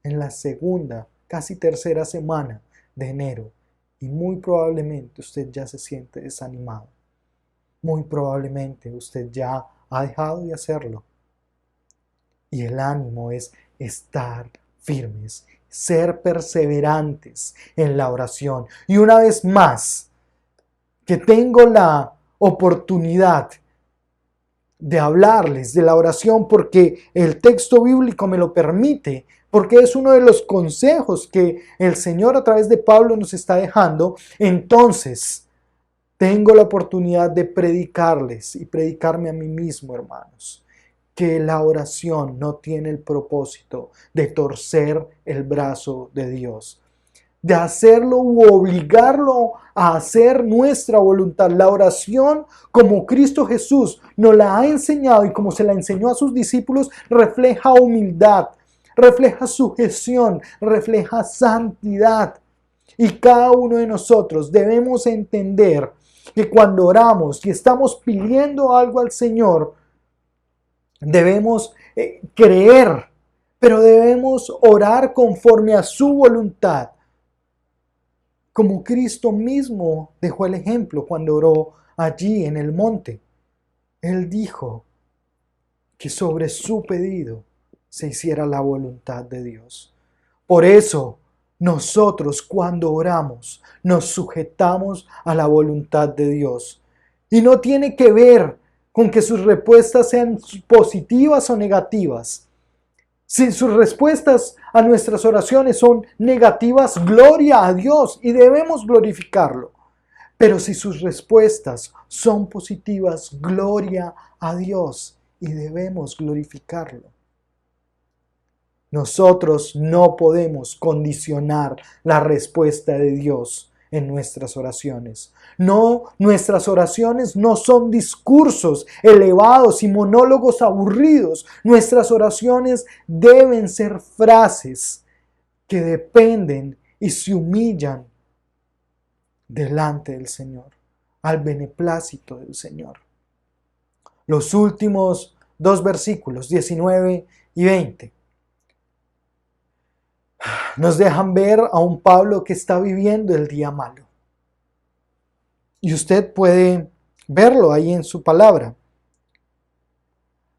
en la segunda, casi tercera semana de enero y muy probablemente usted ya se siente desanimado. Muy probablemente usted ya ha dejado de hacerlo. Y el ánimo es estar firmes, ser perseverantes en la oración. Y una vez más, que tengo la oportunidad de hablarles de la oración porque el texto bíblico me lo permite, porque es uno de los consejos que el Señor a través de Pablo nos está dejando, entonces tengo la oportunidad de predicarles y predicarme a mí mismo, hermanos, que la oración no tiene el propósito de torcer el brazo de Dios, de hacerlo u obligarlo a hacer nuestra voluntad. La oración, como Cristo Jesús nos la ha enseñado y como se la enseñó a sus discípulos, refleja humildad, refleja sujeción, refleja santidad. Y cada uno de nosotros debemos entender que cuando oramos y estamos pidiendo algo al Señor, debemos creer, pero debemos orar conforme a su voluntad. Como Cristo mismo dejó el ejemplo cuando oró allí en el monte. Él dijo que sobre su pedido se hiciera la voluntad de Dios. Por eso, nosotros cuando oramos nos sujetamos a la voluntad de Dios. Y no tiene que ver con que sus respuestas sean positivas o negativas. Si sus respuestas a nuestras oraciones son negativas, gloria a Dios y debemos glorificarlo. Pero si sus respuestas son positivas, gloria a Dios y debemos glorificarlo. Nosotros no podemos condicionar la respuesta de Dios en nuestras oraciones. No, nuestras oraciones no son discursos elevados y monólogos aburridos. Nuestras oraciones deben ser frases que dependen y se humillan delante del Señor, al beneplácito del Señor. Los últimos 2 versículos, 19 y 20. Nos dejan ver a un Pablo que está viviendo el día malo. Y usted puede verlo ahí en su palabra.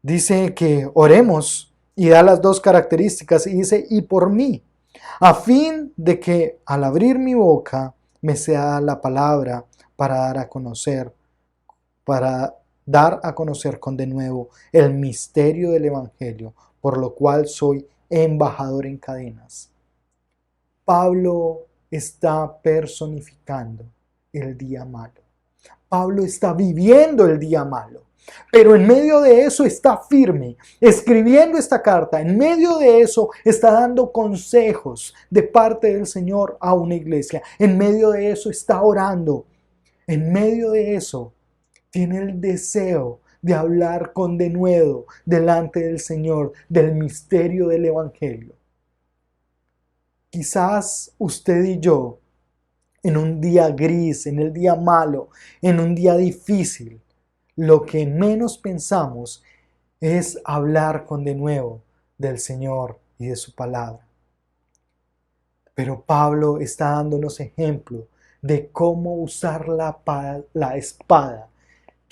Dice que oremos y da las 2 características y dice, y por mí, a fin de que al abrir mi boca me sea la palabra para dar a conocer con denuedo el misterio del Evangelio, por lo cual soy embajador en cadenas. Pablo está personificando el día malo. Pablo está viviendo el día malo, pero en medio de eso está firme, escribiendo esta carta. En medio de eso está dando consejos de parte del Señor a una iglesia. En medio de eso está orando. En medio de eso tiene el deseo de hablar con denuedo delante del Señor del misterio del Evangelio. Quizás usted y yo, en un día gris, en el día malo, en un día difícil, lo que menos pensamos es hablar con denuedo del Señor y de su palabra. Pero Pablo está dándonos ejemplo de cómo usar la espada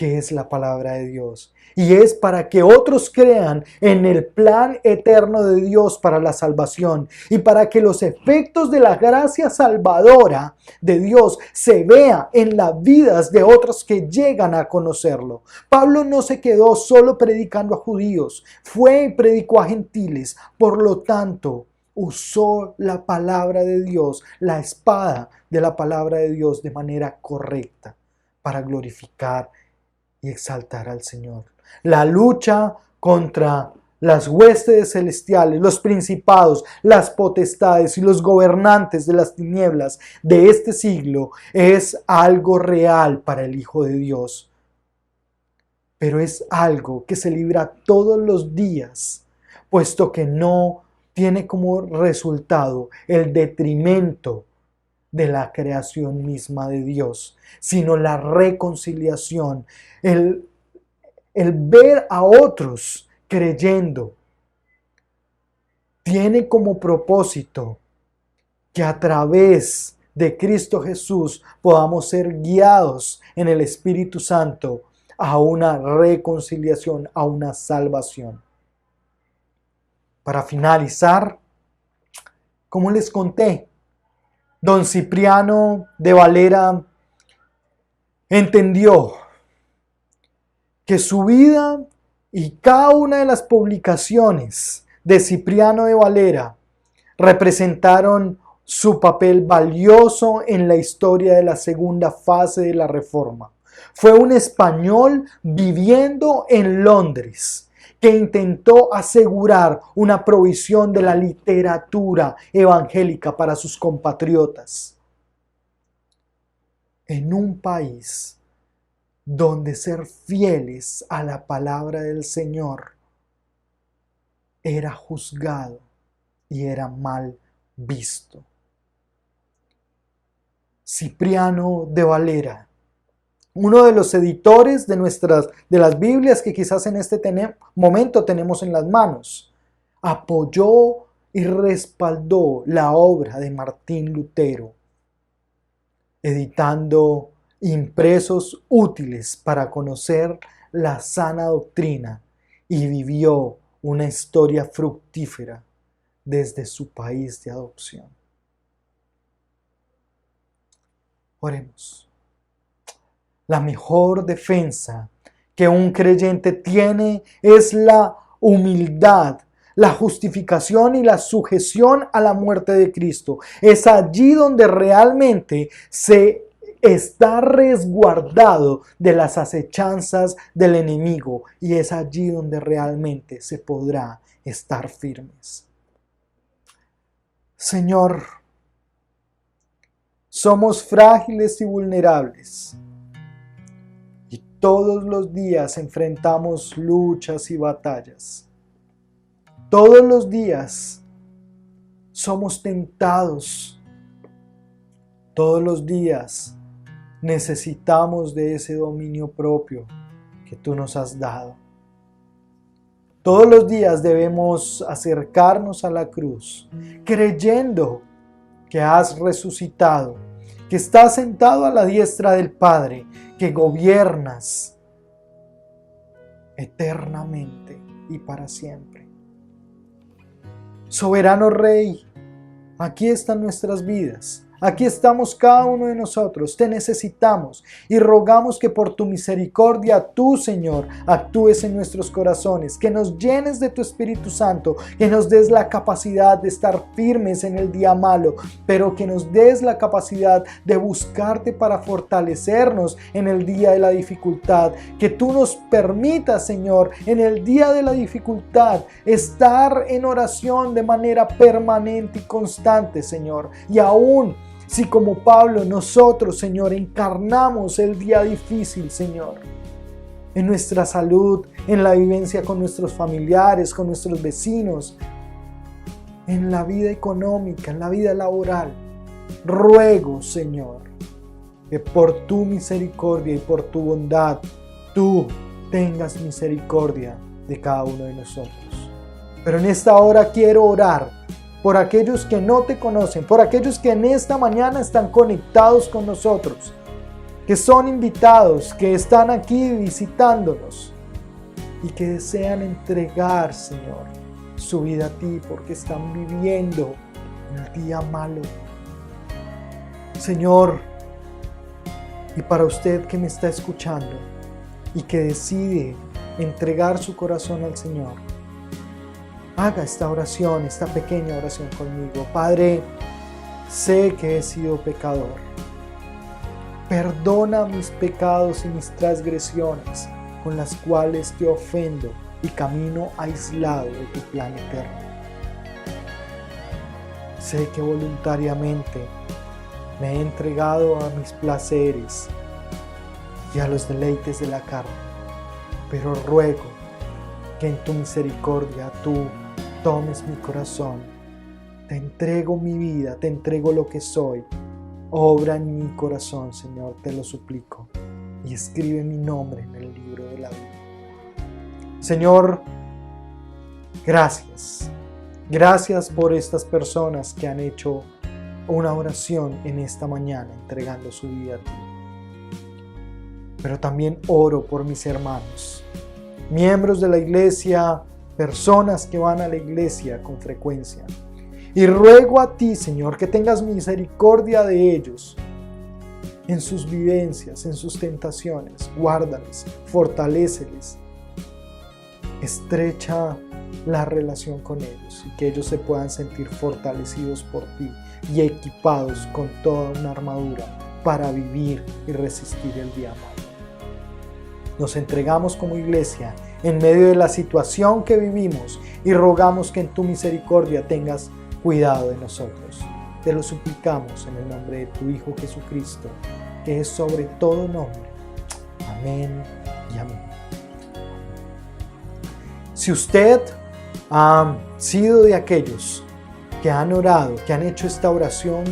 que es la palabra de Dios. Y es para que otros crean en el plan eterno de Dios para la salvación y para que los efectos de la gracia salvadora de Dios se vea en las vidas de otros que llegan a conocerlo. Pablo no se quedó solo predicando a judíos, fue y predicó a gentiles. Por lo tanto, usó la palabra de Dios, la espada de la palabra de Dios de manera correcta para glorificar y exaltar al Señor. La lucha contra las huestes celestiales, los principados, las potestades y los gobernantes de las tinieblas de este siglo es algo real para el Hijo de Dios. Pero es algo que se libra todos los días, puesto que no tiene como resultado el detrimento de la creación misma de Dios, sino la reconciliación, el ver a otros creyendo. Tiene como propósito que a través de Cristo Jesús podamos ser guiados en el Espíritu Santo a una reconciliación, a una salvación. Para finalizar, como les conté, don Cipriano de Valera entendió que su vida y cada una de las publicaciones de Cipriano de Valera representaron su papel valioso en la historia de la segunda fase de la Reforma. Fue un español viviendo en Londres que intentó asegurar una provisión de la literatura evangélica para sus compatriotas en un país donde ser fieles a la palabra del Señor era juzgado y era mal visto. Cipriano de Valera, uno de los editores de las Biblias que quizás en este momento tenemos en las manos, apoyó y respaldó la obra de Martín Lutero, editando impresos útiles para conocer la sana doctrina, y vivió una historia fructífera desde su país de adopción. Oremos. La mejor defensa que un creyente tiene es la humildad, la justificación y la sujeción a la muerte de Cristo. Es allí donde realmente se está resguardado de las acechanzas del enemigo, y es allí donde realmente se podrá estar firmes. Señor, somos frágiles y vulnerables, y todos los días enfrentamos luchas y batallas. Todos los días somos tentados. Todos los días necesitamos de ese dominio propio que tú nos has dado. Todos los días debemos acercarnos a la cruz, creyendo que has resucitado, que estás sentado a la diestra del Padre, que gobiernas eternamente y para siempre. Soberano Rey, aquí están nuestras vidas. Aquí estamos cada uno de nosotros, te necesitamos y rogamos que por tu misericordia tú, Señor, actúes en nuestros corazones, que nos llenes de tu Espíritu Santo, que nos des la capacidad de estar firmes en el día malo, pero que nos des la capacidad de buscarte para fortalecernos en el día de la dificultad, que tú nos permitas, Señor, en el día de la dificultad estar en oración de manera permanente y constante, Señor, y aún si como Pablo nosotros, Señor, encarnamos el día difícil, Señor, en nuestra salud, en la vivencia con nuestros familiares, con nuestros vecinos, en la vida económica, en la vida laboral, ruego, Señor, que por tu misericordia y por tu bondad, tú tengas misericordia de cada uno de nosotros. Pero en esta hora quiero orar por aquellos que no te conocen, por aquellos que en esta mañana están conectados con nosotros, que son invitados, que están aquí visitándonos y que desean entregar, Señor, su vida a ti porque están viviendo el día malo. Señor, y para usted que me está escuchando y que decide entregar su corazón al Señor, haga esta oración, esta pequeña oración conmigo. Padre, sé que he sido pecador. Perdona mis pecados y mis transgresiones con las cuales te ofendo y camino aislado de tu plan eterno. Sé que voluntariamente me he entregado a mis placeres y a los deleites de la carne, pero ruego que en tu misericordia tú tomes mi corazón. Te entrego mi vida, te entrego lo que soy. Obra en mi corazón, Señor, te lo suplico, y escribe mi nombre en el libro de la vida. Señor, gracias. Gracias por estas personas que han hecho una oración en esta mañana, entregando su vida a ti. Pero también oro por mis hermanos, miembros de la iglesia, personas que van a la iglesia con frecuencia. Y ruego a ti, Señor, que tengas misericordia de ellos en sus vivencias, en sus tentaciones. Guárdales, fortaléceles, estrecha la relación con ellos y que ellos se puedan sentir fortalecidos por ti y equipados con toda una armadura para vivir y resistir el día malo. Nos entregamos como iglesia en medio de la situación que vivimos y rogamos que en tu misericordia tengas cuidado de nosotros. Te lo suplicamos en el nombre de tu Hijo Jesucristo, que es sobre todo nombre. Amén y amén. Si usted ha sido de aquellos que han orado, que han hecho esta oración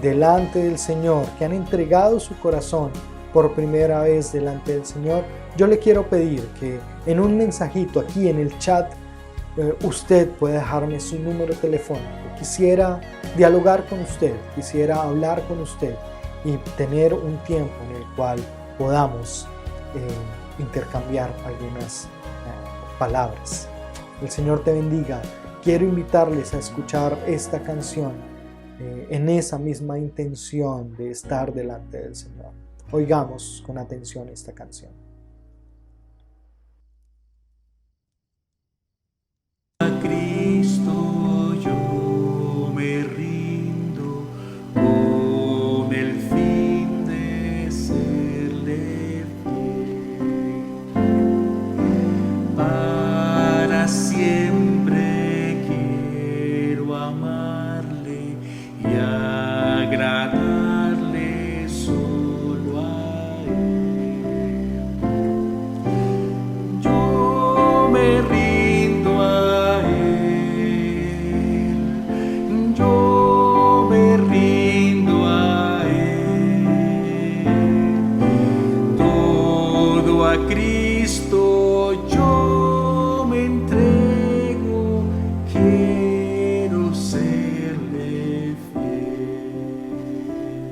delante del Señor, que han entregado su corazón por primera vez delante del Señor, yo le quiero pedir que en un mensajito aquí en el chat usted puede dejarme su número telefónico. Quisiera dialogar con usted, quisiera hablar con usted y tener un tiempo en el cual podamos intercambiar algunas palabras. El Señor te bendiga. Quiero invitarles a escuchar esta canción en esa misma intención de estar delante del Señor. Oigamos con atención esta canción. A Cristo yo me rindo con el fin de serle fiel. Para siempre quiero amarle y agradarle solo a Él. Yo me rindo a Él, yo me rindo a Él, todo a Cristo yo me entrego, quiero serle fiel.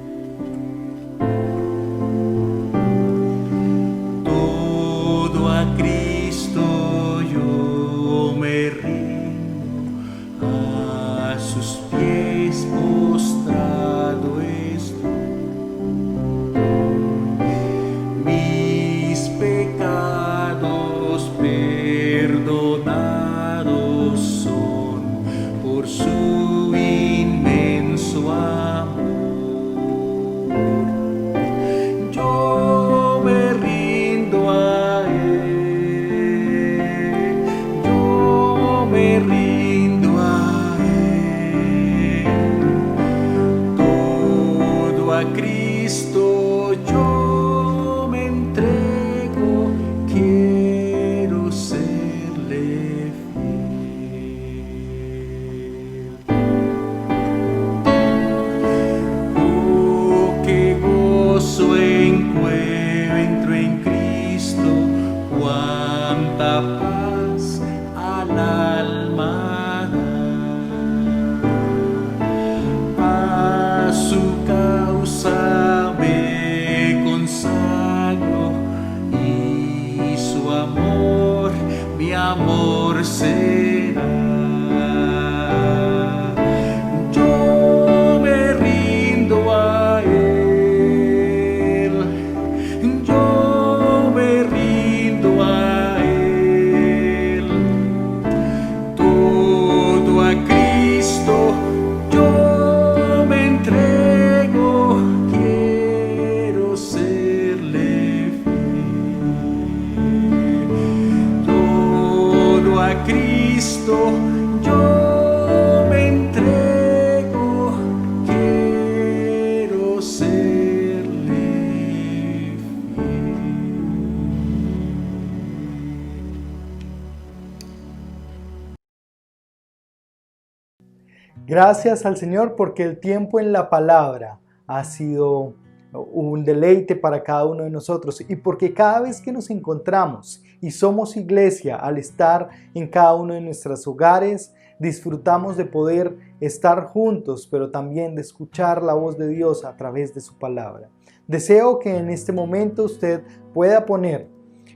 Gracias al Señor porque el tiempo en la palabra ha sido un deleite para cada uno de nosotros y porque cada vez que nos encontramos y somos iglesia, al estar en cada uno de nuestros hogares, disfrutamos de poder estar juntos, pero también de escuchar la voz de Dios a través de su palabra. Deseo que en este momento usted pueda poner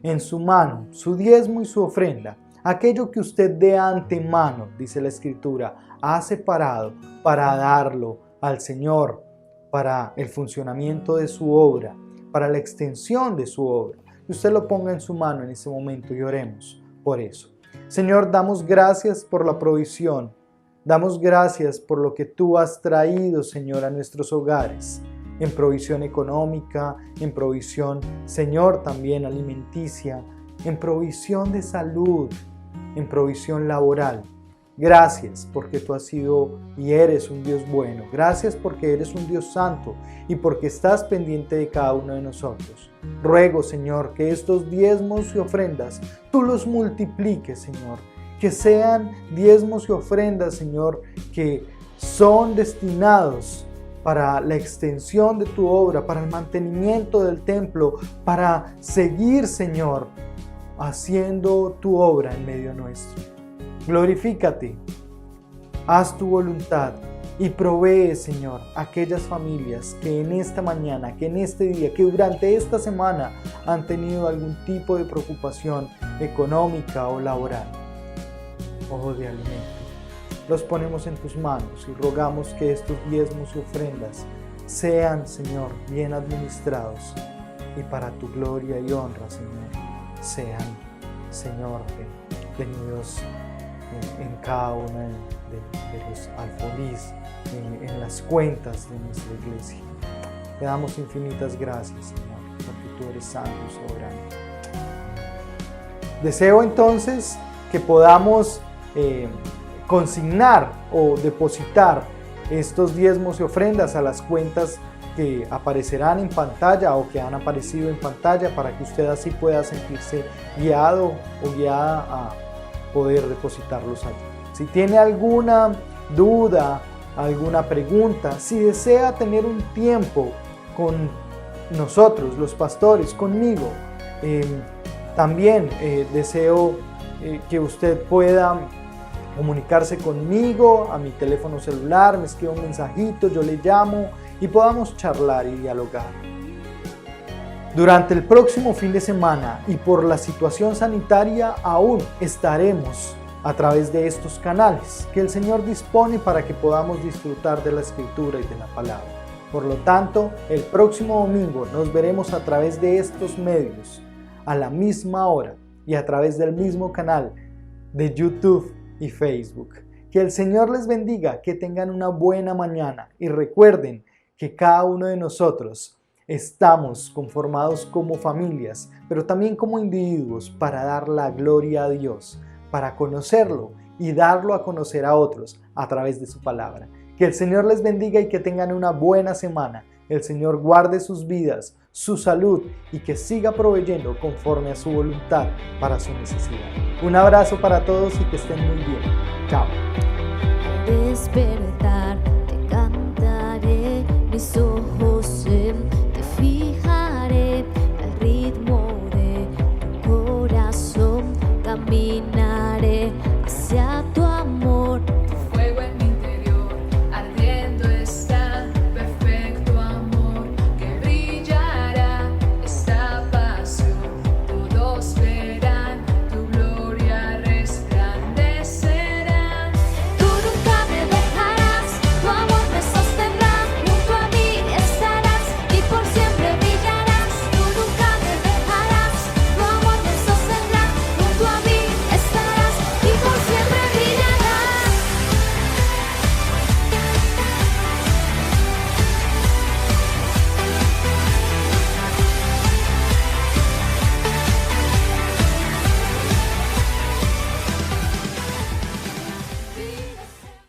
en su mano su diezmo y su ofrenda, aquello que usted de antemano, dice la Escritura, ha separado para darlo al Señor, para el funcionamiento de su obra, para la extensión de su obra. Que usted lo ponga en su mano en este momento y oremos por eso. Señor, damos gracias por la provisión. Damos gracias por lo que tú has traído, Señor, a nuestros hogares. En provisión económica, en provisión, Señor, también alimenticia, en provisión de salud, en provisión laboral. Gracias porque tú has sido y eres un Dios bueno. Gracias porque eres un Dios santo y porque estás pendiente de cada uno de nosotros. Ruego, Señor, que estos diezmos y ofrendas tú los multipliques, Señor. Que sean diezmos y ofrendas, Señor, que son destinados para la extensión de tu obra, para el mantenimiento del templo, para seguir, Señor, haciendo tu obra en medio nuestro. Glorifícate, haz tu voluntad y provee, Señor, aquellas familias que en esta mañana, que en este día, que durante esta semana han tenido algún tipo de preocupación económica o laboral o de alimento. Los ponemos en tus manos y rogamos que estos diezmos y ofrendas sean, Señor, bien administrados y para tu gloria y honra, Señor, sean, Señor, tenidos en cada uno de los alfolís, en las cuentas de nuestra iglesia. Te damos infinitas gracias, Señor, porque tú eres santo y soberano. Deseo entonces que podamos consignar o depositar estos diezmos y ofrendas a las cuentas que aparecerán en pantalla o que han aparecido en pantalla para que usted así pueda sentirse guiado o guiada a poder depositarlos allí. Si tiene alguna duda, alguna pregunta, si desea tener un tiempo con nosotros, los pastores, conmigo, también deseo que usted pueda comunicarse conmigo a mi teléfono celular, me escriba un mensajito, yo le llamo y podamos charlar y dialogar. Durante el próximo fin de semana y por la situación sanitaria aún estaremos a través de estos canales que el Señor dispone para que podamos disfrutar de la Escritura y de la Palabra. Por lo tanto, el próximo domingo nos veremos a través de estos medios, a la misma hora y a través del mismo canal de YouTube y Facebook. Que el Señor les bendiga, que tengan una buena mañana y recuerden que cada uno de nosotros estamos conformados como familias, pero también como individuos para dar la gloria a Dios, para conocerlo y darlo a conocer a otros a través de su palabra. Que el Señor les bendiga y que tengan una buena semana. El Señor guarde sus vidas, su salud y que siga proveyendo conforme a su voluntad para su necesidad. Un abrazo para todos y que estén muy bien. Chao. Despertar te cantaré, mi